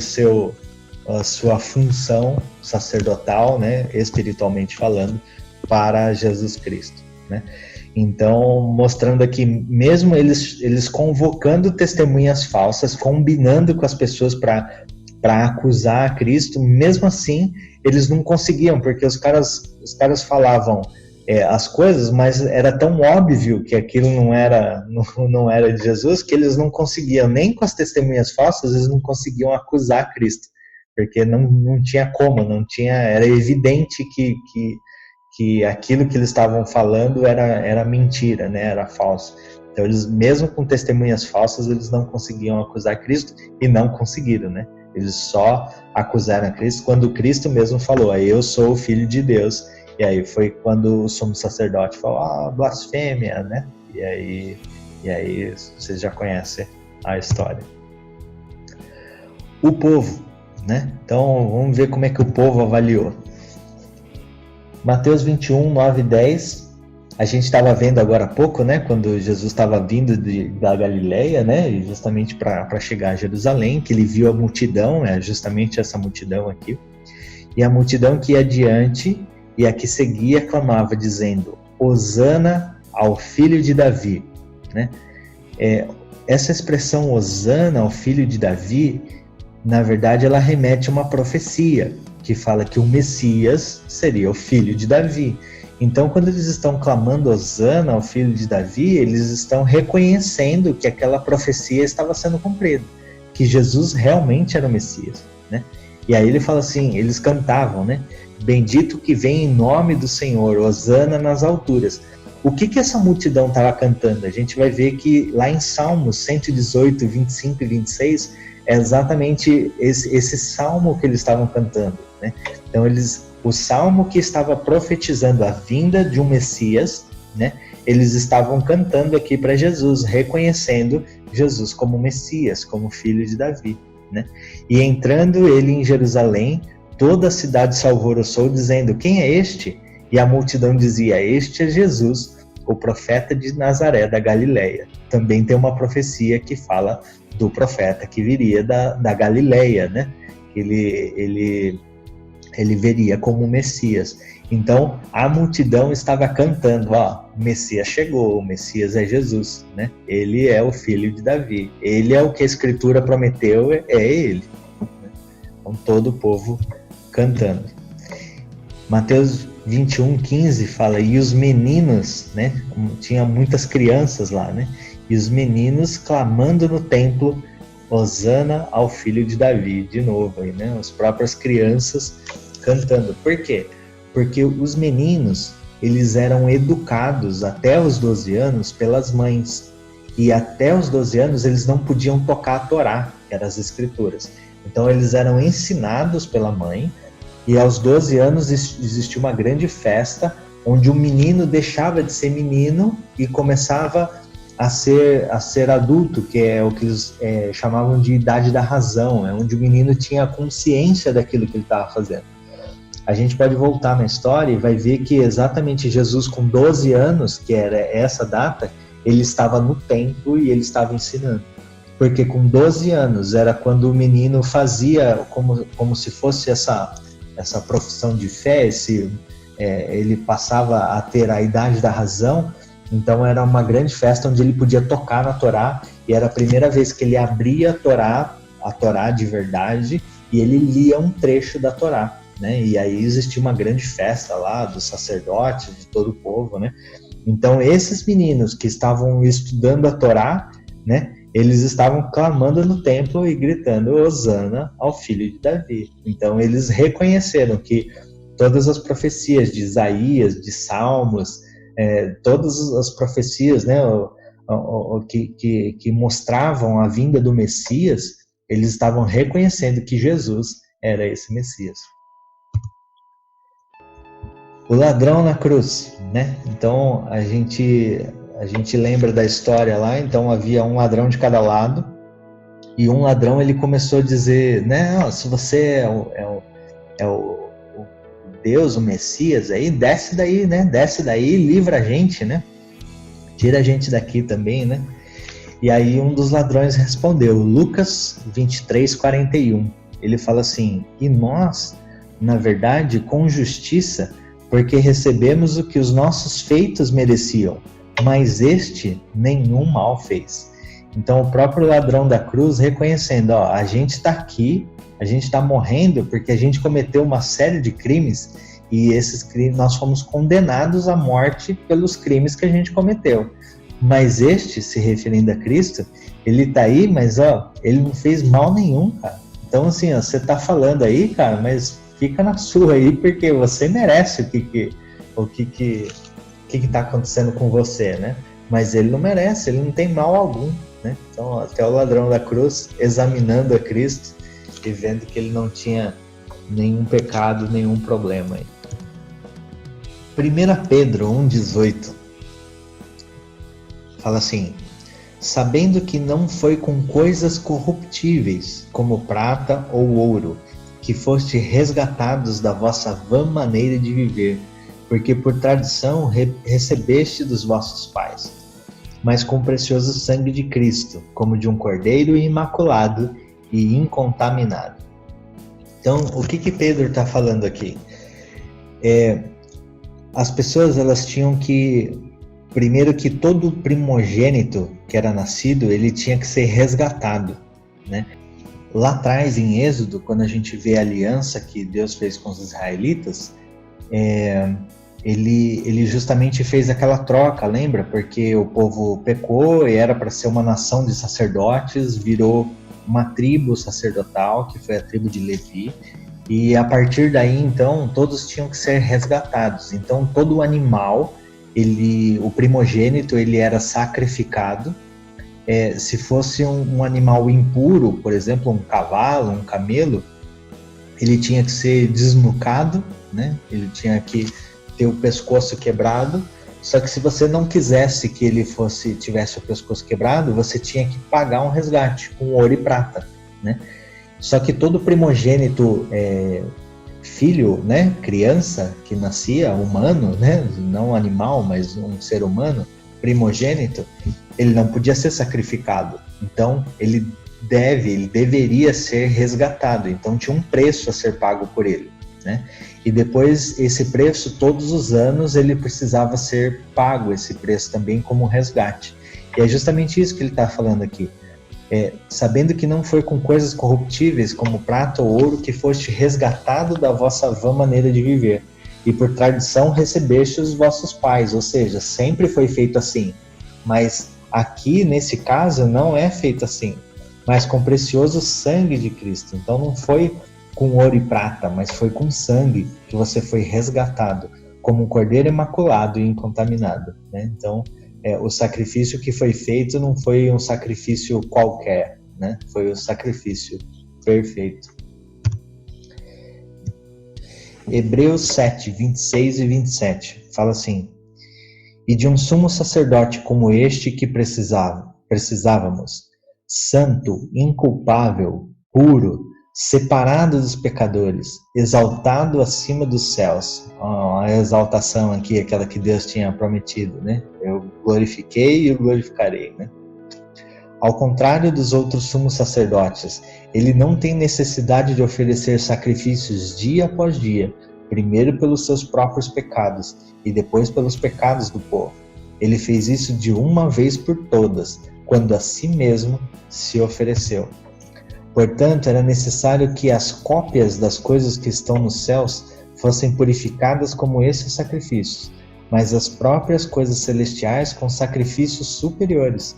a sua função sacerdotal, né, espiritualmente falando, para Jesus Cristo, né? Então, mostrando aqui, mesmo eles convocando testemunhas falsas, combinando com as pessoas para acusar a Cristo, mesmo assim, eles não conseguiam, porque os caras falavam as coisas, mas era tão óbvio que aquilo não era de Jesus, que eles não conseguiam, nem com as testemunhas falsas, eles não conseguiam acusar Cristo, porque não tinha como, era evidente que aquilo que eles estavam falando era mentira, né, era falso. Então eles, mesmo com testemunhas falsas, eles não conseguiam acusar Cristo, e não conseguiram, né? Eles só acusaram a Cristo quando Cristo mesmo falou, eu sou o Filho de Deus. E aí foi quando o sumo sacerdote falou, blasfêmia, né? E aí vocês já conhecem a história. O povo, né? Então vamos ver como é que o povo avaliou. Mateus 21, 9 e 10, a gente estava vendo agora há pouco, né, quando Jesus estava vindo da Galileia, né, justamente para chegar a Jerusalém, que ele viu a multidão, justamente essa multidão aqui, E a multidão que ia adiante e a que seguia clamava, dizendo: Hosana ao filho de Davi. Né? Essa expressão Hosana ao filho de Davi, na verdade, ela remete a uma profecia que fala que o Messias seria o filho de Davi. Então, quando eles estão clamando Hosana ao filho de Davi, eles estão reconhecendo que aquela profecia estava sendo cumprida, que Jesus realmente era o Messias, né? E aí ele fala assim, eles cantavam, né? Bendito que vem em nome do Senhor, Hosana nas alturas. O que essa multidão estava cantando? A gente vai ver que lá em Salmos 118, 25 e 26, é exatamente esse salmo que eles estavam cantando, né? Então, o salmo que estava profetizando a vinda de um Messias, né? Eles estavam cantando aqui para Jesus, reconhecendo Jesus como Messias, como filho de Davi, né? E entrando ele em Jerusalém, toda a cidade se alvoroçou, dizendo: quem é este? E a multidão dizia: este é Jesus, o profeta de Nazaré da Galileia. Também tem uma profecia que fala do profeta que viria da Galileia, né? Ele veria como Messias. Então, a multidão estava cantando, ó, o Messias chegou, o Messias é Jesus, né? Ele é o filho de Davi. Ele é o que a Escritura prometeu, é ele. Né? Com todo o povo cantando. Mateus 21:15 fala, e os meninos, né? Tinha muitas crianças lá, né? E os meninos clamando no templo, Hosana ao filho de Davi, de novo aí, né? As próprias crianças cantando. Por quê? Porque os meninos, eles eram educados até os 12 anos pelas mães. E até os 12 anos eles não podiam tocar a Torá, que eram as escrituras. Então eles eram ensinados pela mãe, e aos 12 anos existia uma grande festa, onde o menino deixava de ser menino e começava a ser adulto, que é o que eles chamavam de idade da razão, onde o menino tinha consciência daquilo que ele estava fazendo. A gente pode voltar na história e vai ver que exatamente Jesus, com 12 anos, que era essa data, ele estava no templo e ele estava ensinando. Porque com 12 anos era quando o menino fazia como se fosse essa profissão de fé, ele passava a ter a idade da razão. Então era uma grande festa onde ele podia tocar na Torá, e era a primeira vez que ele abria a Torá de verdade, e ele lia um trecho da Torá, né? E aí existia uma grande festa lá dos sacerdotes, de todo o povo, né? Então esses meninos que estavam estudando a Torá, né? Eles estavam clamando no templo e gritando Hosana ao filho de Davi. Então eles reconheceram que todas as profecias de Isaías, de Salmos, todas as profecias, né, que mostravam a vinda do Messias, eles estavam reconhecendo que Jesus era esse Messias. O ladrão na cruz, né? Então a gente lembra da história lá. Então havia um ladrão de cada lado, e um ladrão ele começou a dizer, né, se você é o Deus, o Messias, aí desce daí, né? Desce daí, livra a gente, né? Tira a gente daqui também, né? E aí um dos ladrões respondeu, Lucas 23:41. Ele fala assim: e nós, na verdade, com justiça, porque recebemos o que os nossos feitos mereciam, mas este nenhum mal fez. Então o próprio ladrão da cruz reconhecendo, ó, a gente está aqui, a gente está morrendo porque a gente cometeu uma série de crimes, e esses crimes, nós fomos condenados à morte pelos crimes que a gente cometeu. Mas este, se referindo a Cristo, ele está aí, mas ó, ele não fez mal nenhum, cara. Então assim, ó, você está falando aí, cara, mas fica na sua aí, porque você merece o que está acontecendo com você, né? Mas ele não merece, ele não tem mal algum, né? Então até o ladrão da cruz, examinando a Cristo e vendo que ele não tinha nenhum pecado, nenhum problema aí. 1 Pedro 1,18 fala assim: sabendo que não foi com coisas corruptíveis, como prata ou ouro, que foste resgatados da vossa vã maneira de viver, porque por tradição recebeste dos vossos pais, mas com o precioso sangue de Cristo, como de um cordeiro imaculado e incontaminado. Então, o que Pedro está falando aqui? As pessoas, elas tinham que, primeiro, que todo primogênito que era nascido, ele tinha que ser resgatado, né? Lá atrás, em Êxodo, quando a gente vê a aliança que Deus fez com os israelitas, ele justamente fez aquela troca, lembra? Porque o povo pecou e era para ser uma nação de sacerdotes, virou uma tribo sacerdotal, que foi a tribo de Levi, e a partir daí, então, todos tinham que ser resgatados. Então, todo animal, o primogênito, ele era sacrificado. Se fosse um animal impuro, por exemplo, um cavalo, um camelo, ele tinha que ser desnucado, né? Ele tinha que ter o pescoço quebrado. Só que se você não quisesse que ele tivesse o pescoço quebrado, você tinha que pagar um resgate com ouro e prata, né? Só que todo primogênito, filho, né, criança que nascia, humano, né, não animal, mas um ser humano, primogênito, ele não podia ser sacrificado. Então, ele deveria ser resgatado. Então, tinha um preço a ser pago por ele, né? E depois, esse preço, todos os anos, ele precisava ser pago, esse preço também, como resgate. E é justamente isso que ele está falando aqui. Sabendo que não foi com coisas corruptíveis, como prata ou ouro, que foste resgatado da vossa vã maneira de viver. E por tradição recebeste os vossos pais. Ou seja, sempre foi feito assim. Mas aqui, nesse caso, não é feito assim. Mas com precioso sangue de Cristo. Então não foi com ouro e prata, mas foi com sangue que você foi resgatado, como um cordeiro imaculado e incontaminado, né? Então, o sacrifício que foi feito não foi um sacrifício qualquer, né? Foi o sacrifício perfeito. Hebreus 7, 26 e 27, fala assim: e de um sumo sacerdote como este que precisávamos, santo, inculpável, puro, separado dos pecadores, exaltado acima dos céus. A exaltação aqui, aquela que Deus tinha prometido, né? Eu glorifiquei e eu glorificarei, né? Ao contrário dos outros sumos sacerdotes, ele não tem necessidade de oferecer sacrifícios dia após dia, primeiro pelos seus próprios pecados e depois pelos pecados do povo. Ele fez isso de uma vez por todas, quando a si mesmo se ofereceu. Portanto, era necessário que as cópias das coisas que estão nos céus fossem purificadas como esses sacrifícios, mas as próprias coisas celestiais com sacrifícios superiores.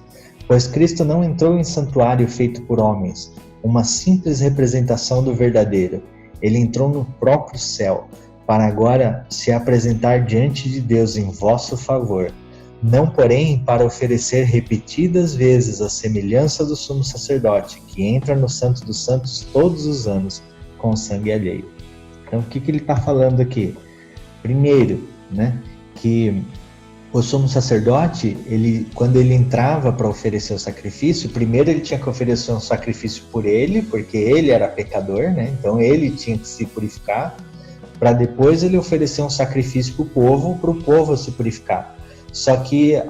Pois Cristo não entrou em santuário feito por homens, uma simples representação do verdadeiro. Ele entrou no próprio céu, para agora se apresentar diante de Deus em vosso favor. Não, porém, para oferecer repetidas vezes a semelhança do sumo sacerdote, que entra no Santo dos Santos todos os anos com sangue alheio. Então, o que ele está falando aqui? Primeiro, né, que o sumo sacerdote, quando ele entrava para oferecer o sacrifício, primeiro ele tinha que oferecer um sacrifício por ele, porque ele era pecador, né? Então ele tinha que se purificar, para depois ele oferecer um sacrifício para o povo se purificar. Só que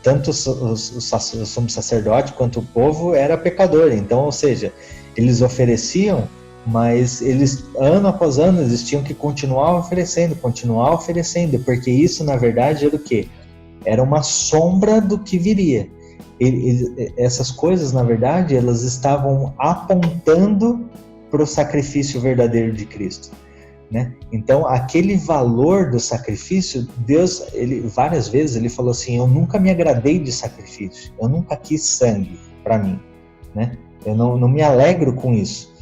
tanto o sumo sacerdote quanto o povo era pecador, então, ou seja, eles ofereciam, mas eles, ano após ano, eles tinham que continuar oferecendo, porque isso, na verdade, era o quê? Era uma sombra do que viria. Essas coisas, na verdade, elas estavam apontando para o sacrifício verdadeiro de Cristo, né? Então, aquele valor do sacrifício, Deus, várias vezes, ele falou assim: eu nunca me agradei de sacrifício, eu nunca quis sangue para mim, né? Eu não me alegro com isso,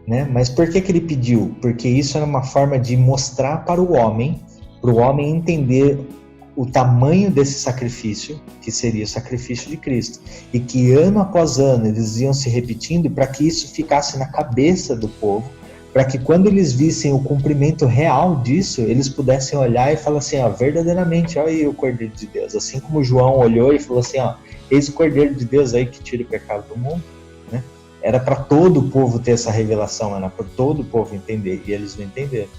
né? Mas por que ele pediu? Porque isso era uma forma de mostrar para o homem entender o tamanho desse sacrifício, que seria o sacrifício de Cristo, e que ano após ano eles iam se repetindo para que isso ficasse na cabeça do povo, para que quando eles vissem o cumprimento real disso, eles pudessem olhar e falar assim: ó, verdadeiramente, olha aí o Cordeiro de Deus. Assim como João olhou e falou assim: ó, eis o Cordeiro de Deus aí que tira o pecado do mundo, né? Era para todo o povo ter essa revelação, era para todo o povo entender, e eles não entenderam.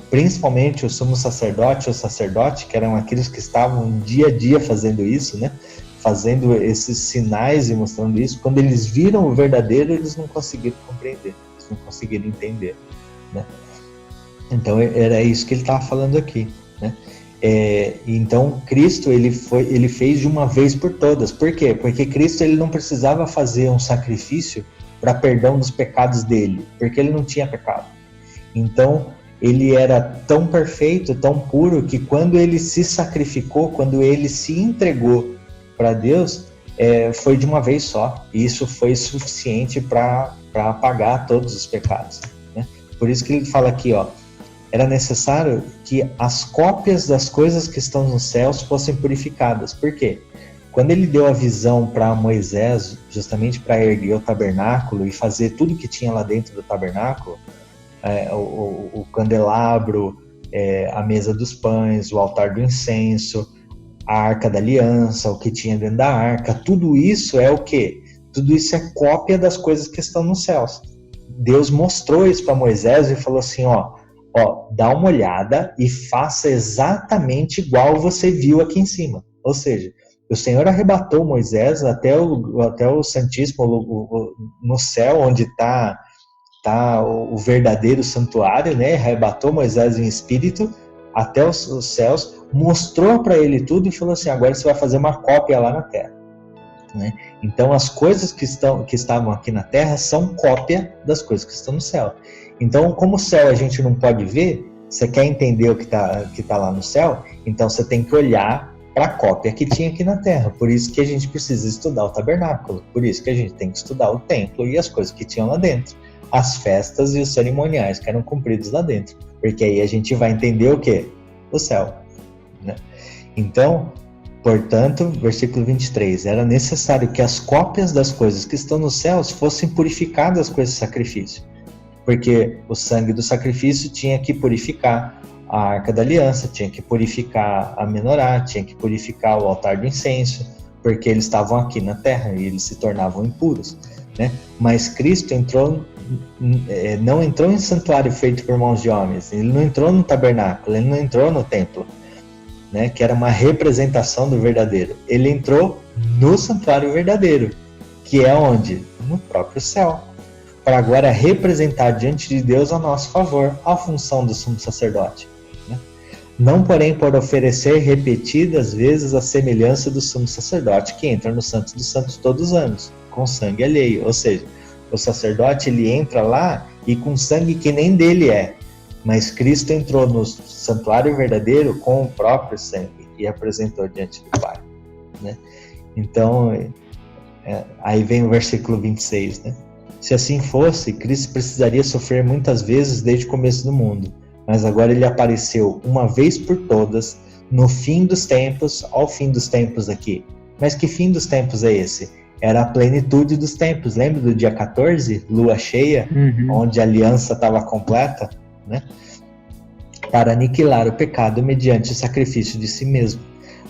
Principalmente o sumo sacerdote, o sacerdote, que eram aqueles que estavam dia a dia fazendo isso, né? Fazendo esses sinais e mostrando isso. Quando eles viram o verdadeiro, eles não conseguiram compreender. eles não conseguiram entender, né? Então era isso que ele estava falando aqui, né? Então Cristo ele fez de uma vez por todas. Por quê? Porque Cristo ele não precisava fazer um sacrifício para perdão dos pecados dele, porque ele não tinha pecado. Então ele era tão perfeito, tão puro, que quando ele se sacrificou, quando ele se entregou para Deus, foi de uma vez só. E isso foi suficiente para apagar todos os pecados, né? Por isso que ele fala aqui, ó, era necessário que as cópias das coisas que estão nos céus fossem purificadas. Por quê? Quando ele deu a visão para Moisés, justamente para erguer o tabernáculo e fazer tudo que tinha lá dentro do tabernáculo, o candelabro, a mesa dos pães, o altar do incenso, a arca da aliança, o que tinha dentro da arca, tudo isso é o quê? Tudo isso é cópia das coisas que estão nos céus. Deus mostrou isso para Moisés e falou assim, ó, dá uma olhada e faça exatamente igual você viu aqui em cima. Ou seja, o Senhor arrebatou Moisés até o Santíssimo, no céu, onde está o verdadeiro santuário, né? Arrebatou Moisés em espírito até os céus, mostrou para ele tudo e falou assim, agora você vai fazer uma cópia lá na terra, né? Então as coisas que estavam aqui na terra são cópia das coisas que estão no céu. Então, como o céu a gente não pode ver, você quer entender o que tá lá no céu, então você tem que olhar para a cópia que tinha aqui na terra. Por isso que a gente precisa estudar o tabernáculo, por isso que a gente tem que estudar o templo e as coisas que tinham lá dentro, as festas e os cerimoniais que eram cumpridos lá dentro, porque aí a gente vai entender o quê? O céu, né? Então, portanto, versículo 23, era necessário que as cópias das coisas que estão nos céus fossem purificadas com esse sacrifício, porque o sangue do sacrifício tinha que purificar a arca da aliança, tinha que purificar a menorá, tinha que purificar o altar do incenso, porque eles estavam aqui na terra e eles se tornavam impuros, né? Mas Cristo não entrou em santuário feito por mãos de homens, ele não entrou no tabernáculo, ele não entrou no templo, né, que era uma representação do verdadeiro. Ele entrou no santuário verdadeiro, que é onde? No próprio céu, para agora representar diante de Deus a nosso favor a função do sumo sacerdote, né? Não, porém, por oferecer repetidas vezes a semelhança do sumo sacerdote, que entra no Santo dos Santos todos os anos, com sangue alheio. Ou seja, o sacerdote ele entra lá e com sangue que nem dele é, mas Cristo entrou no santuário verdadeiro com o próprio sangue e apresentou diante do Pai, né? Então, aí vem o versículo 26, né? Se assim fosse, Cristo precisaria sofrer muitas vezes desde o começo do mundo, mas agora ele apareceu uma vez por todas, no fim dos tempos, ao fim dos tempos aqui. Mas que fim dos tempos é esse? Era a plenitude dos tempos. Lembra do dia 14, lua cheia, onde a aliança estava completa, né? Para aniquilar o pecado mediante o sacrifício de si mesmo.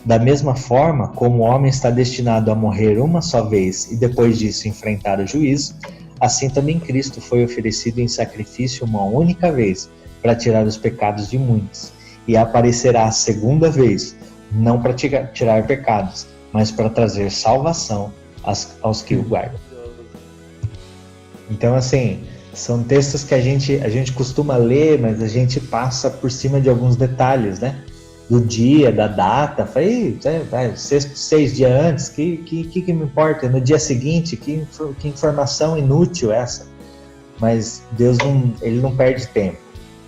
Da mesma forma como o homem está destinado a morrer uma só vez e depois disso enfrentar o juízo, assim também Cristo foi oferecido em sacrifício uma única vez para tirar os pecados de muitos, e aparecerá a segunda vez, não para tirar pecados, mas para trazer salvação aos que o guardam. Então, assim, são textos que a gente costuma ler, mas a gente passa por cima de alguns detalhes, né? Do dia, da data. Falei, 6 dias antes, que me importa? No dia seguinte, que informação inútil essa? Mas Deus ele não perde tempo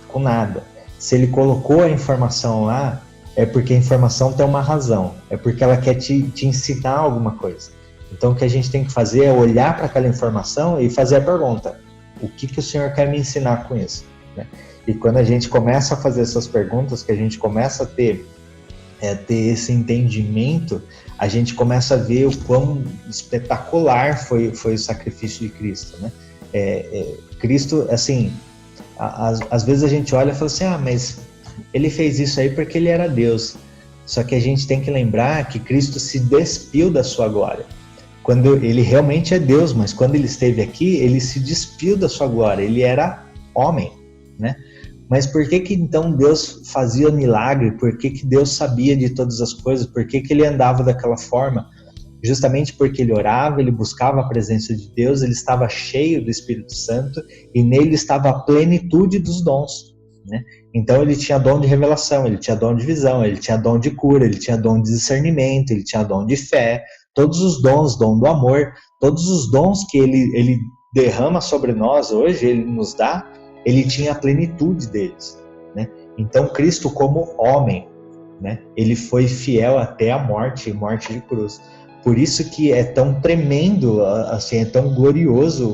com nada. Se ele colocou a informação lá, é porque a informação tem uma razão, é porque ela quer te ensinar alguma coisa. Então o que a gente tem que fazer é olhar para aquela informação e fazer a pergunta: o que o Senhor quer me ensinar com isso, né? E quando a gente começa a fazer essas perguntas, que a gente começa a ter esse entendimento, a gente começa a ver o quão espetacular foi o sacrifício de Cristo, né? Cristo, assim, às vezes a gente olha e fala assim, mas ele fez isso aí porque ele era Deus. Só que a gente tem que lembrar que Cristo se despiu da sua glória. Quando ele realmente é Deus, mas quando ele esteve aqui, ele se despiu da sua glória, ele era homem, né? Mas por que então Deus fazia milagre? Por que Deus sabia de todas as coisas? Por que ele andava daquela forma? justamente porque ele orava, ele buscava a presença de Deus, ele estava cheio do Espírito Santo e nele estava a plenitude dos dons, né? Então ele tinha dom de revelação, ele tinha dom de visão, ele tinha dom de cura, ele tinha dom de discernimento, ele tinha dom de fé, todos os dons, dom do amor, todos os dons que ele derrama sobre nós hoje, ele nos dá, ele tinha a plenitude deles, né? Então Cristo como homem, né, ele foi fiel até a morte de cruz. Por isso que é tão tremendo, assim, é tão glorioso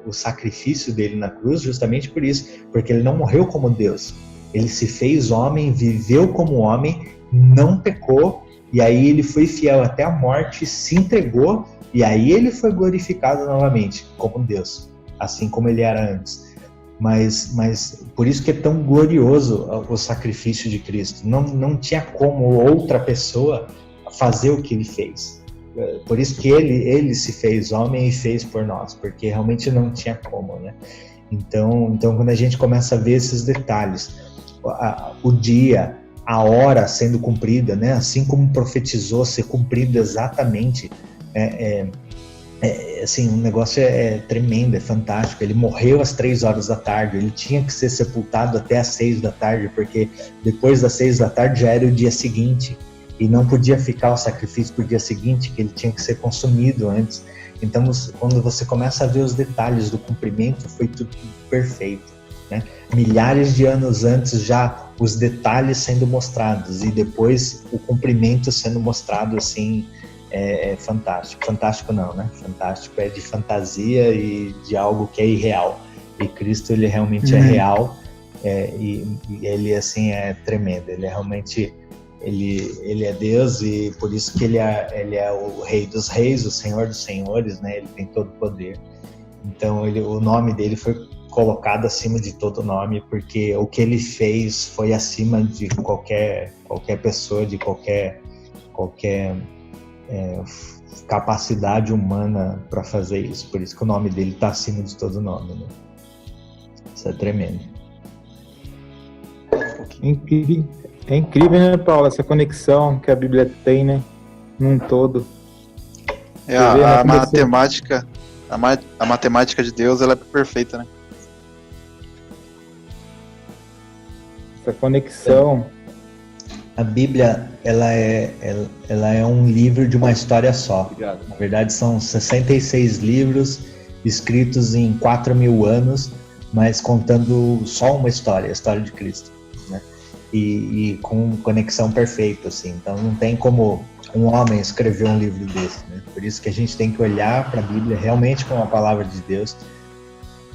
o sacrifício dele na cruz, justamente por isso, porque ele não morreu como Deus, ele se fez homem, viveu como homem, não pecou, e aí ele foi fiel até a morte, se entregou, e aí ele foi glorificado novamente como Deus, assim como ele era antes. Mas por isso que é tão glorioso o sacrifício de Cristo. Não tinha como outra pessoa fazer o que ele fez. Por isso que ele se fez homem e fez por nós, porque realmente não tinha como, né? Então quando a gente começa a ver esses detalhes, o dia, a hora sendo cumprida, né? Assim como profetizou ser cumprido exatamente, assim, o negócio é tremendo, é fantástico. Ele morreu às 3 horas da tarde, ele tinha que ser sepultado até às 6 da tarde, porque depois das 6 da tarde já era o dia seguinte, e não podia ficar o sacrifício para o dia seguinte, que ele tinha que ser consumido antes. Então, quando você começa a ver os detalhes do cumprimento, foi tudo perfeito, né? Milhares de anos antes já os detalhes sendo mostrados, e depois o cumprimento sendo mostrado assim. É fantástico. Fantástico não, né? Fantástico é de fantasia e de algo que é irreal. E Cristo, ele realmente é real, e ele, assim, é tremendo. Ele é realmente, ele é Deus, e por isso que ele é o Rei dos Reis, o Senhor dos Senhores, né? Ele tem todo o poder. Então, o nome dele foi colocado acima de todo nome, porque o que ele fez foi acima de qualquer pessoa, de qualquer capacidade humana para fazer isso. Por isso que o nome dele está acima de todo nome, né? Isso é tremendo. É incrível, né, Paulo, essa conexão que a Bíblia tem, né, num todo. A matemática de Deus, ela é perfeita, né? Essa conexão. A Bíblia, ela é um livro de uma história só. Obrigado. Na verdade, são 66 livros escritos em 4.000 anos, mas contando só uma história, a história de Cristo, né? E com conexão perfeita, assim. Então, não tem como um homem escrever um livro desse, né? Por isso que a gente tem que olhar para a Bíblia realmente como a palavra de Deus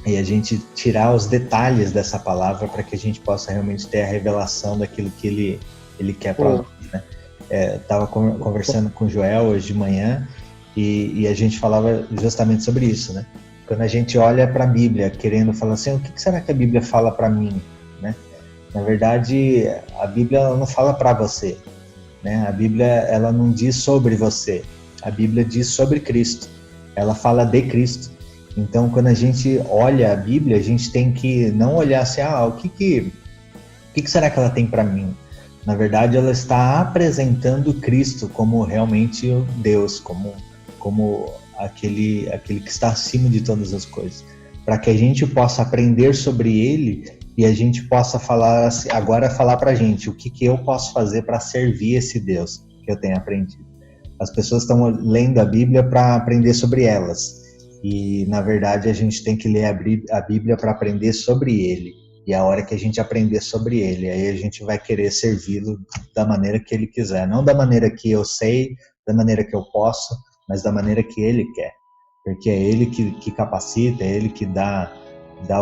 e a gente tirar os detalhes dessa palavra para que a gente possa realmente ter a revelação daquilo que ele quer para nós, né? Estava conversando com o Joel hoje de manhã e a gente falava justamente sobre isso, né? Quando a gente olha para a Bíblia querendo falar assim, o que será que a Bíblia fala para mim, né? Na verdade, a Bíblia ela não fala para você, né? A Bíblia ela não diz sobre você, a Bíblia diz sobre Cristo, ela fala de Cristo. Então, quando a gente olha a Bíblia, a gente tem que não olhar assim, o que será que ela tem para mim? Na verdade, ela está apresentando Cristo como realmente Deus, como aquele que está acima de todas as coisas, para que a gente possa aprender sobre Ele e a gente possa falar para a gente o que eu posso fazer para servir esse Deus que eu tenho aprendido. As pessoas estão lendo a Bíblia para aprender sobre elas, e na verdade a gente tem que ler a Bíblia para aprender sobre Ele. E a hora que a gente aprender sobre Ele, aí a gente vai querer servi-lo da maneira que Ele quiser. Não da maneira que eu sei, da maneira que eu posso, mas da maneira que Ele quer. Porque é Ele que capacita, é Ele que dá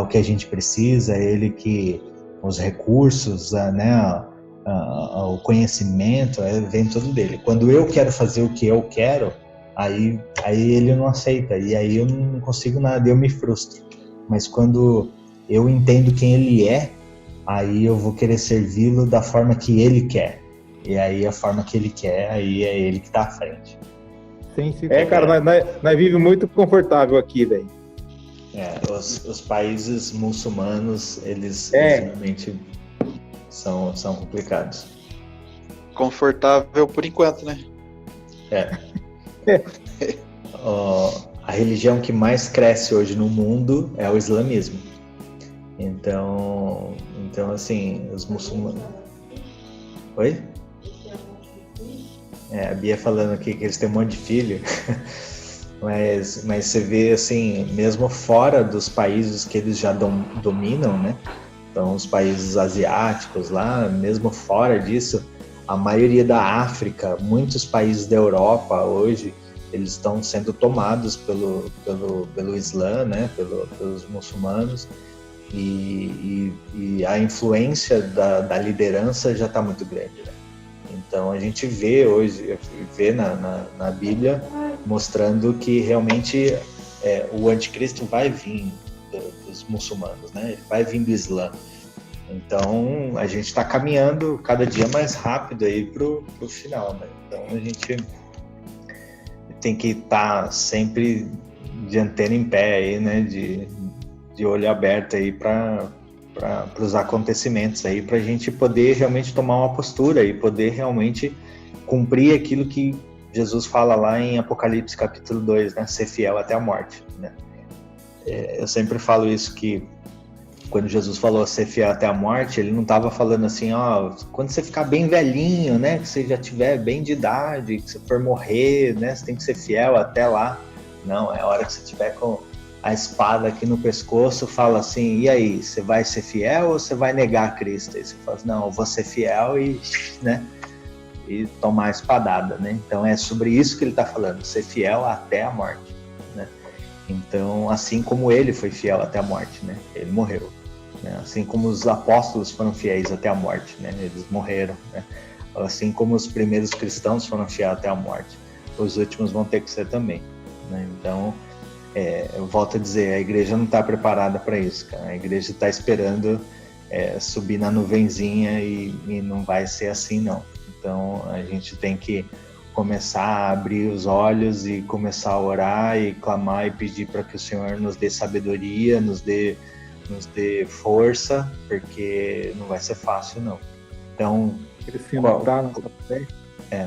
o que a gente precisa, é Ele que... os recursos, né, o conhecimento, vem tudo dele. Quando eu quero fazer o que eu quero, aí Ele não aceita. E aí eu não consigo nada, eu me frustro. Mas quando... eu entendo quem Ele é, aí eu vou querer servi-lo da forma que Ele quer. E aí a forma que Ele quer, aí é Ele que está à frente. Sim. Cara, nós vivemos muito confortável aqui, velho. Os países muçulmanos, eles realmente são complicados. Confortável por enquanto, né? A religião que mais cresce hoje no mundo é o islamismo. Então assim, os muçulmanos... Oi? A Bia falando aqui que eles têm um monte de filho. Mas você vê, assim, mesmo fora dos países que eles já dominam, né? Então, os países asiáticos lá, mesmo fora disso, a maioria da África, muitos países da Europa hoje, eles estão sendo tomados pelo Islã, né? Pelos muçulmanos. E a influência da liderança já está muito grande, né? Então a gente vê hoje, na Bíblia, mostrando que realmente o anticristo vai vir dos muçulmanos, né? Ele vai vir do Islã. Então a gente está caminhando cada dia mais rápido aí pro final, né? Então a gente tem que estar sempre de antena em pé aí, né? De olho aberto aí para os acontecimentos aí, para a gente poder realmente tomar uma postura e poder realmente cumprir aquilo que Jesus fala lá em Apocalipse capítulo 2, né? Ser fiel até a morte, né? Eu sempre falo isso, que quando Jesus falou ser fiel até a morte, ele não estava falando assim, quando você ficar bem velhinho, né? Que você já tiver bem de idade, que você for morrer, né? Você tem que ser fiel até lá. Não, é a hora que você tiver com a espada aqui no pescoço, fala assim, e aí, você vai ser fiel ou você vai negar Cristo? Aí você fala assim, não, eu vou ser fiel e, né, e tomar a espadada, né? Então é sobre isso que ele está falando, ser fiel até a morte, né? Então, assim como ele foi fiel até a morte, né? Ele morreu, né? Assim como os apóstolos foram fiéis até a morte, né? Eles morreram, né? Assim como os primeiros cristãos foram fiéis até a morte, os últimos vão ter que ser também, né? Então, eu volto a dizer, a igreja não está preparada para isso, cara. A igreja está esperando subir na nuvenzinha e não vai ser assim, não. Então, a gente tem que começar a abrir os olhos e começar a orar e clamar e pedir para que o Senhor nos dê sabedoria, nos dê força, porque não vai ser fácil, não. Então,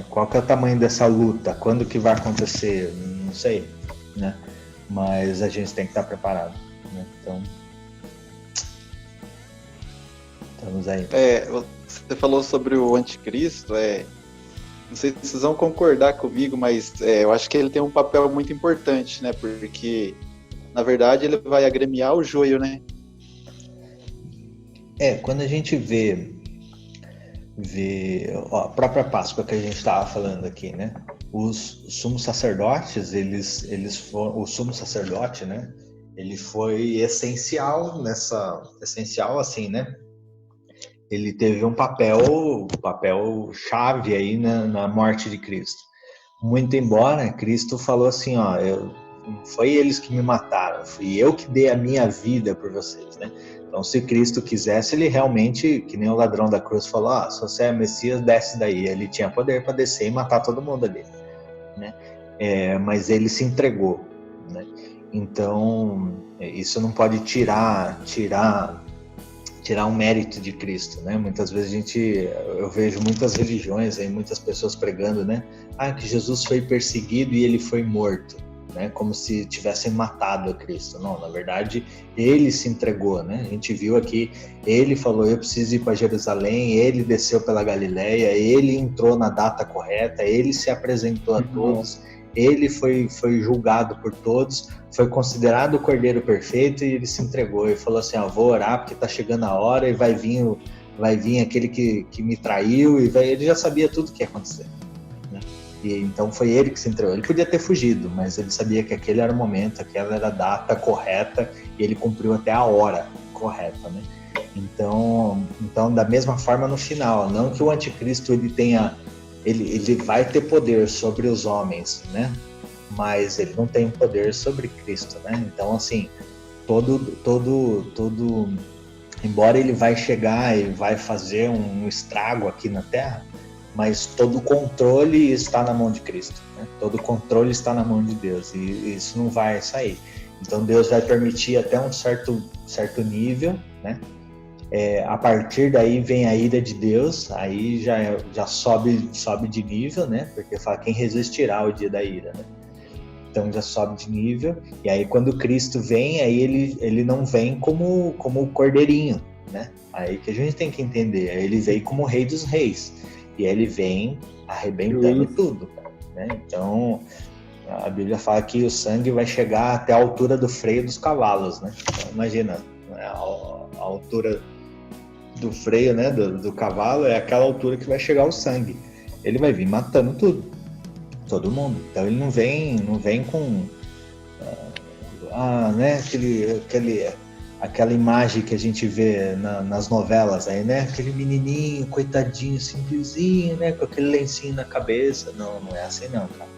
qual que é o tamanho dessa luta? Quando que vai acontecer? Não sei, né? Mas a gente tem que estar preparado, né? Então, estamos aí. Você falou sobre o anticristo, não sei se vocês vão concordar comigo, mas eu acho que ele tem um papel muito importante, né? Porque, na verdade, ele vai agremiar o joio, né? Quando a gente vê a própria Páscoa que a gente estava falando aqui, né? Os sumos sacerdotes, o sumo sacerdote, né? Ele foi essencial assim, né? Ele teve um papel chave aí na morte de Cristo. Muito embora Cristo falou assim, foi eles que me mataram, fui eu que dei a minha vida por vocês, né? Então, se Cristo quisesse, ele realmente, que nem o ladrão da cruz falou, se você é Messias, desce daí. Ele tinha poder para descer e matar todo mundo ali, né? Mas ele se entregou, né? Então, isso não pode tirar um mérito de Cristo, né? Muitas vezes eu vejo muitas religiões aí, muitas pessoas pregando, né? Que Jesus foi perseguido e ele foi morto, né? Como se tivessem matado a Cristo. Não, na verdade, ele se entregou, né? A gente viu aqui, ele falou, eu preciso ir para Jerusalém, ele desceu pela Galileia, ele entrou na data correta, ele se apresentou a todos, ele foi julgado por todos, foi considerado o Cordeiro Perfeito e ele se entregou e falou assim, vou orar porque está chegando a hora e vai vir aquele que me traiu, ele já sabia tudo o que ia acontecer, né? E então foi ele que se entregou. Ele podia ter fugido, mas ele sabia que aquele era o momento, aquela era a data correta e ele cumpriu até a hora correta, né? Então da mesma forma no final, não que o anticristo ele vai ter poder sobre os homens, né? Mas ele não tem poder sobre Cristo, né? Então, assim, embora ele vai chegar e vai fazer um estrago aqui na Terra, mas todo o controle está na mão de Cristo, né? Todo o controle está na mão de Deus e isso não vai sair. Então, Deus vai permitir até um certo nível, né? A partir daí vem a ira de Deus, aí já sobe de nível, né? Porque fala quem resistirá ao dia da ira, né? Então já sobe de nível, e aí quando Cristo vem, aí ele não vem como cordeirinho, né? Aí que a gente tem que entender, aí ele veio como Rei dos Reis, e aí ele vem arrebentando tudo, né? Então a Bíblia fala que o sangue vai chegar até a altura do freio dos cavalos, né? Então, imagina, a altura do freio, né, do cavalo é aquela altura que vai chegar o sangue. Ele vai vir matando todo mundo. Então ele não vem com né, aquela imagem que a gente vê nas novelas aí, né? Aquele menininho, coitadinho, simplesinho, né? Com aquele lencinho na cabeça. Não é assim não, cara.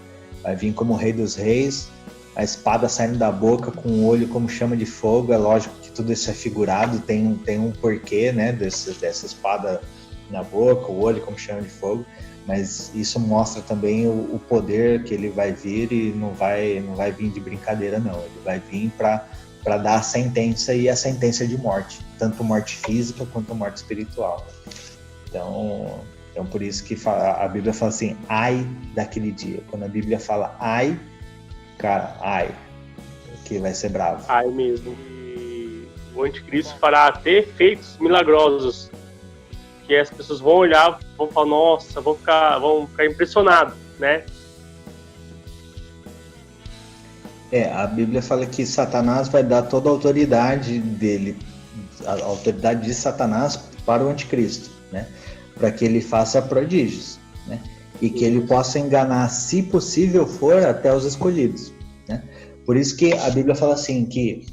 Vai vir como Rei dos Reis, a espada saindo da boca com o olho como chama de fogo. É lógico que tudo isso é figurado, tem um porquê, né? Dessa espada na boca, o olho como chama de fogo. Mas isso mostra também o poder que ele vai vir, e não vai vir de brincadeira, não. Ele vai vir para dar a sentença, e a sentença de morte, tanto morte física quanto morte espiritual. Então por isso que a Bíblia fala assim, ai daquele dia. Quando a Bíblia fala ai, cara, ai, que vai ser bravo. Ai mesmo. E o anticristo fará até efeitos milagrosos, que as pessoas vão olhar, vão falar, nossa, vão ficar impressionados, né? A Bíblia fala que Satanás vai dar toda a autoridade dele, a autoridade de Satanás para o anticristo, né? Para que ele faça prodígios, né? E que ele possa enganar, se possível for, até os escolhidos, né? Por isso que a Bíblia fala assim, que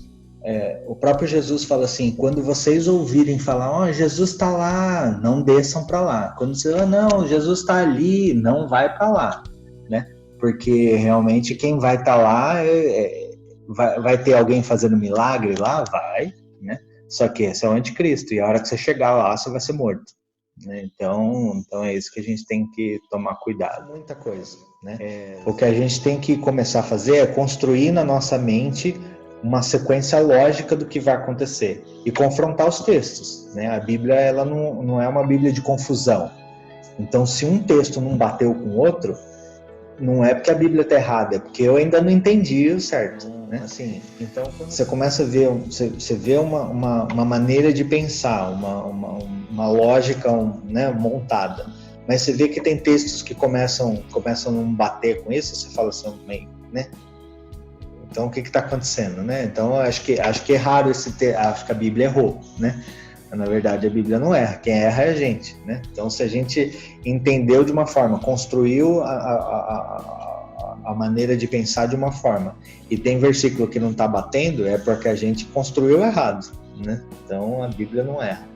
o próprio Jesus fala assim, quando vocês ouvirem falar, Jesus está lá, não desçam para lá. Quando você não, Jesus está ali, não vai para lá, né? Porque realmente quem vai estar lá, vai ter alguém fazendo milagre lá? Vai, né? Só que esse é o anticristo, e a hora que você chegar lá, você vai ser morto, né? Então é isso que a gente tem que tomar cuidado. Muita coisa, né? O que a gente tem que começar a fazer é construir na nossa mente uma sequência lógica do que vai acontecer e confrontar os textos, né? A Bíblia, ela não é uma Bíblia de confusão. Então, se um texto não bateu com o outro, não é porque a Bíblia está errada, é porque eu ainda não entendi o certo, né? Assim, então, quando você começa a ver, você vê uma maneira de pensar, uma lógica, né, montada, mas você vê que tem textos que começam a não bater com isso, você fala assim, né? Então, o que está acontecendo, né? Então, acho que é raro acho que a Bíblia errou, né? Na verdade, a Bíblia não erra, quem erra é a gente, né? Então, se a gente entendeu de uma forma, construiu a maneira de pensar de uma forma, e tem versículo que não está batendo, é porque a gente construiu errado, né? Então, a Bíblia não erra.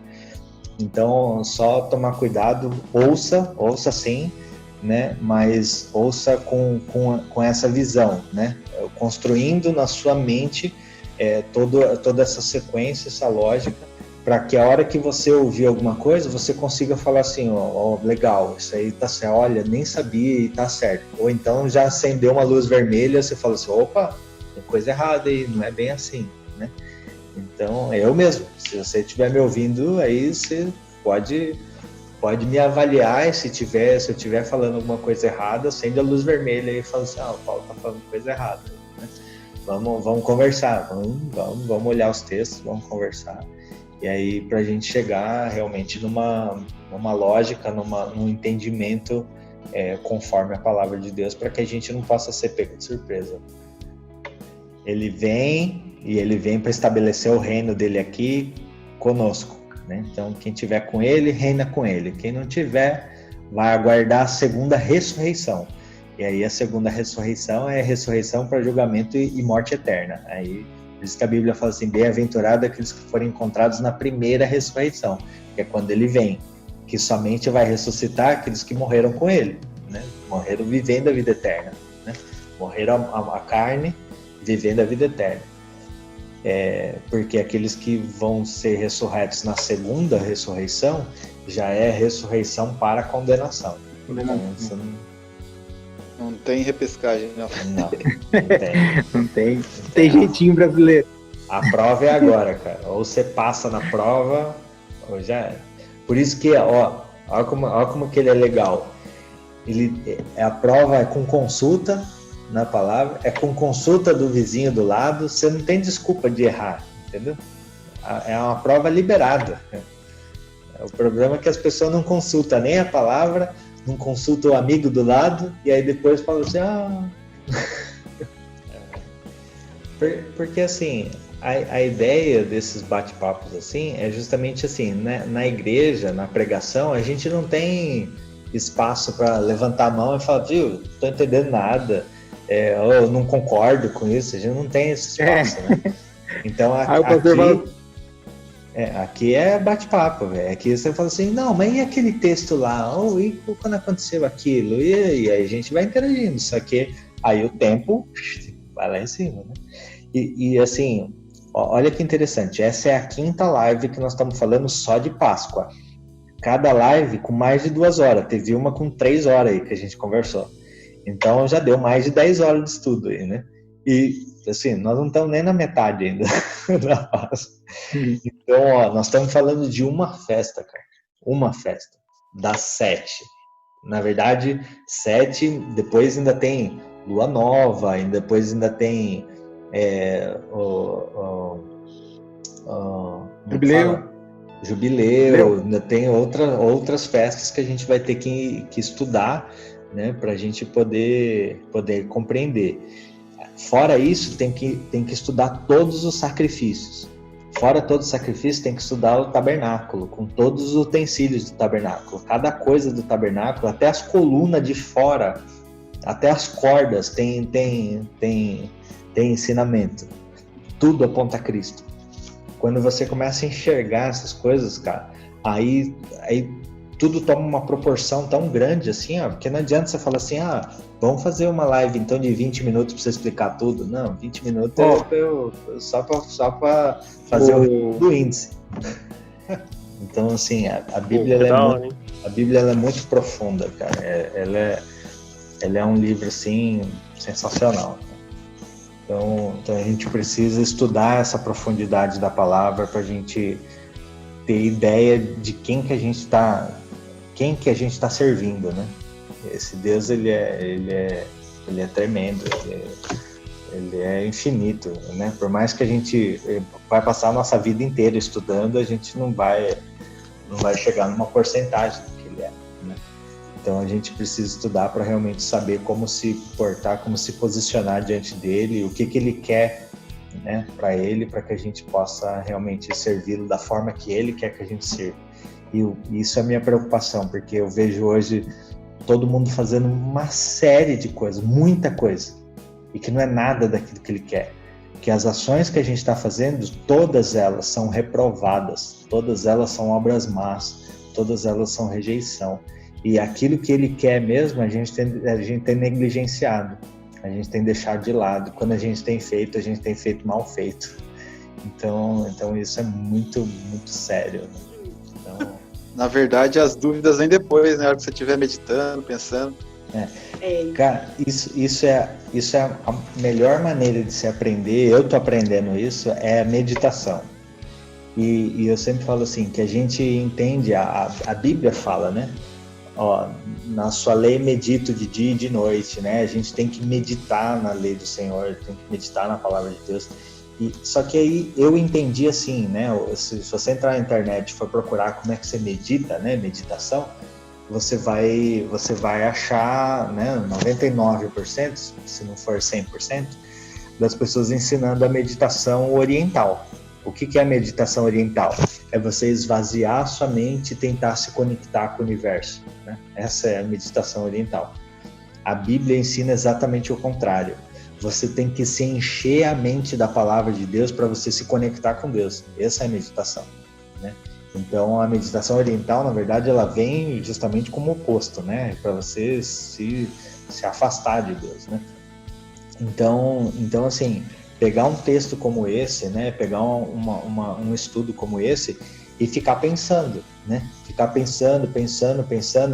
Então, só tomar cuidado, ouça sim, né? Mas ouça com essa visão, né? Construindo na sua mente toda essa sequência, essa lógica, para que a hora que você ouvir alguma coisa, você consiga falar assim, ó, legal, isso aí tá certo, olha, nem sabia e tá certo. Ou então já acendeu uma luz vermelha, você fala assim, opa, tem coisa errada aí, não é bem assim, né? Então, eu mesmo, se você estiver me ouvindo, aí você pode me avaliar, e se eu estiver falando alguma coisa errada, acende a luz vermelha e fala assim, o Paulo tá falando coisa errada, né? Vamos conversar, vamos olhar os textos, vamos conversar. E aí, para a gente chegar realmente numa lógica, num entendimento conforme a palavra de Deus, para que a gente não possa ser pego de surpresa. Ele vem para estabelecer o reino dele aqui conosco, né? Então, quem tiver com ele, reina com ele. Quem não tiver, vai aguardar a segunda ressurreição. E aí, a segunda ressurreição é a ressurreição para julgamento e morte eterna. Aí, por isso que a Bíblia fala assim, bem-aventurado aqueles que forem encontrados na primeira ressurreição, que é quando ele vem, que somente vai ressuscitar aqueles que morreram com ele, né? Morreram vivendo a vida eterna, né? Morreram a carne, vivendo a vida eterna. Porque aqueles que vão ser ressurretos na segunda ressurreição, já é ressurreição para a condenação. Então, isso não tem repescagem, não. Não tem. Tem jeitinho brasileiro. A prova é agora, cara. Ou você passa na prova, Já era. Por isso que, ó como que ele é legal. A prova é com consulta na palavra, é com consulta do vizinho do lado, você não tem desculpa de errar, entendeu? É uma prova liberada. O problema é que as pessoas não consultam nem a palavra, não consultam o amigo do lado, e aí depois falam assim, Porque assim, a ideia desses bate-papos assim é justamente assim, né? Na igreja, na pregação, a gente não tem espaço para levantar a mão e falar, viu, tô entendendo nada, eu não concordo com isso, a gente não tem esse espaço, né? Então aqui é bate-papo, velho. Aqui você fala assim, não, mas e aquele texto lá? E quando aconteceu aquilo? E aí a gente vai interagindo, só que aí o tempo vai lá em cima, né? E assim, olha que interessante, essa é a 5ª live que nós estamos falando só de Páscoa. Cada live com mais de 2 horas, teve uma com 3 horas aí que a gente conversou. Então já deu mais de 10 horas de estudo aí, né? E assim, nós não estamos nem na metade ainda da Páscoa. Então, nós estamos falando de uma festa, cara. Uma festa. Das 7. Na verdade, 7, depois ainda tem Lua Nova, e depois ainda tem Jubileu, ainda tem outras festas que a gente vai ter que estudar, né, para a gente poder compreender. Fora isso, tem que estudar todos os sacrifícios. Fora todos os sacrifícios, tem que estudar o tabernáculo, com todos os utensílios do tabernáculo. Cada coisa do tabernáculo, até as colunas de fora, até as cordas, tem ensinamento. Tudo aponta a Cristo. Quando você começa a enxergar essas coisas, cara, aí tudo toma uma proporção tão grande assim, porque não adianta você falar assim, vamos fazer uma live então de 20 minutos para você explicar tudo. Não, 20 minutos só para fazer o índice. Então, assim, a Bíblia ela é muito profunda, cara. Ela é um livro, assim, sensacional. Então a gente precisa estudar essa profundidade da palavra para a gente ter ideia de quem que a gente está servindo, né? Esse Deus, ele é tremendo, ele é infinito, né? Por mais que a gente vai passar a nossa vida inteira estudando, a gente não vai chegar numa porcentagem do que ele é, né? Então a gente precisa estudar para realmente saber como se portar, como se posicionar diante dele, o que ele quer, né, para ele, para que a gente possa realmente servi-lo da forma que ele quer que a gente sirva. E isso é a minha preocupação, porque eu vejo hoje todo mundo fazendo uma série de coisas, muita coisa, e que não é nada daquilo que ele quer. Que as ações que a gente está fazendo, todas elas são reprovadas, todas elas são obras más, todas elas são rejeição. E aquilo que ele quer mesmo, a gente tem negligenciado, a gente tem deixado de lado. Quando a gente tem feito mal feito. Então isso é muito, muito sério. Então... Na verdade, as dúvidas vêm depois, né? Na hora que você estiver meditando, pensando. Cara, isso é a melhor maneira de se aprender. Eu tô aprendendo isso, é a meditação. E eu sempre falo assim, que a gente entende, a Bíblia fala, né? Na sua lei medito de dia e de noite, né? A gente tem que meditar na lei do Senhor, tem que meditar na palavra de Deus. Só que aí eu entendi assim, né? Se você entrar na internet e for procurar como é que você medita, né? Meditação, você vai achar, né? 99%, se não for 100%, das pessoas ensinando a meditação oriental. O que é a meditação oriental? É você esvaziar a sua mente e tentar se conectar com o universo, né? Essa é a meditação oriental. A Bíblia ensina exatamente o contrário. Você tem que se encher a mente da palavra de Deus para você se conectar com Deus. Essa é a meditação, né? Então, a meditação oriental, na verdade, ela vem justamente como oposto, né? Para você se afastar de Deus, né? Então, assim, pegar um texto como esse, né? Pegar um estudo como esse e ficar pensando, né? Ficar pensando,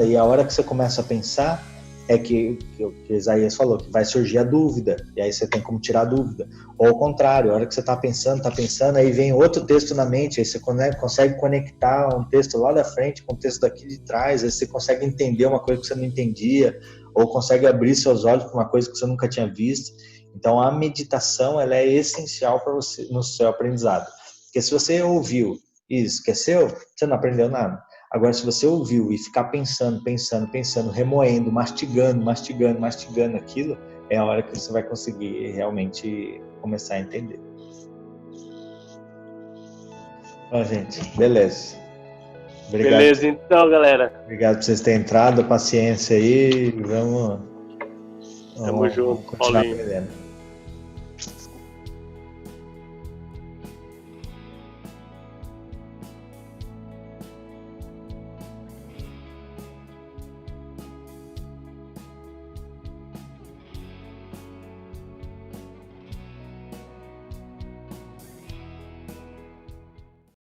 e a hora que você começa a pensar, é que o Isaías falou, que vai surgir a dúvida, e aí você tem como tirar a dúvida. Ou ao contrário, a hora que você está pensando, aí vem outro texto na mente, aí você consegue conectar um texto lá da frente com o texto daqui de trás, aí você consegue entender uma coisa que você não entendia, ou consegue abrir seus olhos para uma coisa que você nunca tinha visto. Então a meditação, ela é essencial para você no seu aprendizado. Porque se você ouviu e esqueceu, você não aprendeu nada. Agora, se você ouviu e ficar pensando, remoendo, mastigando aquilo, é a hora que você vai conseguir realmente começar a entender. Ó, gente, beleza. Obrigado. Beleza, então, galera. Obrigado por vocês terem entrado, paciência aí, Tamo junto, continuar Paulinho. aprendendo.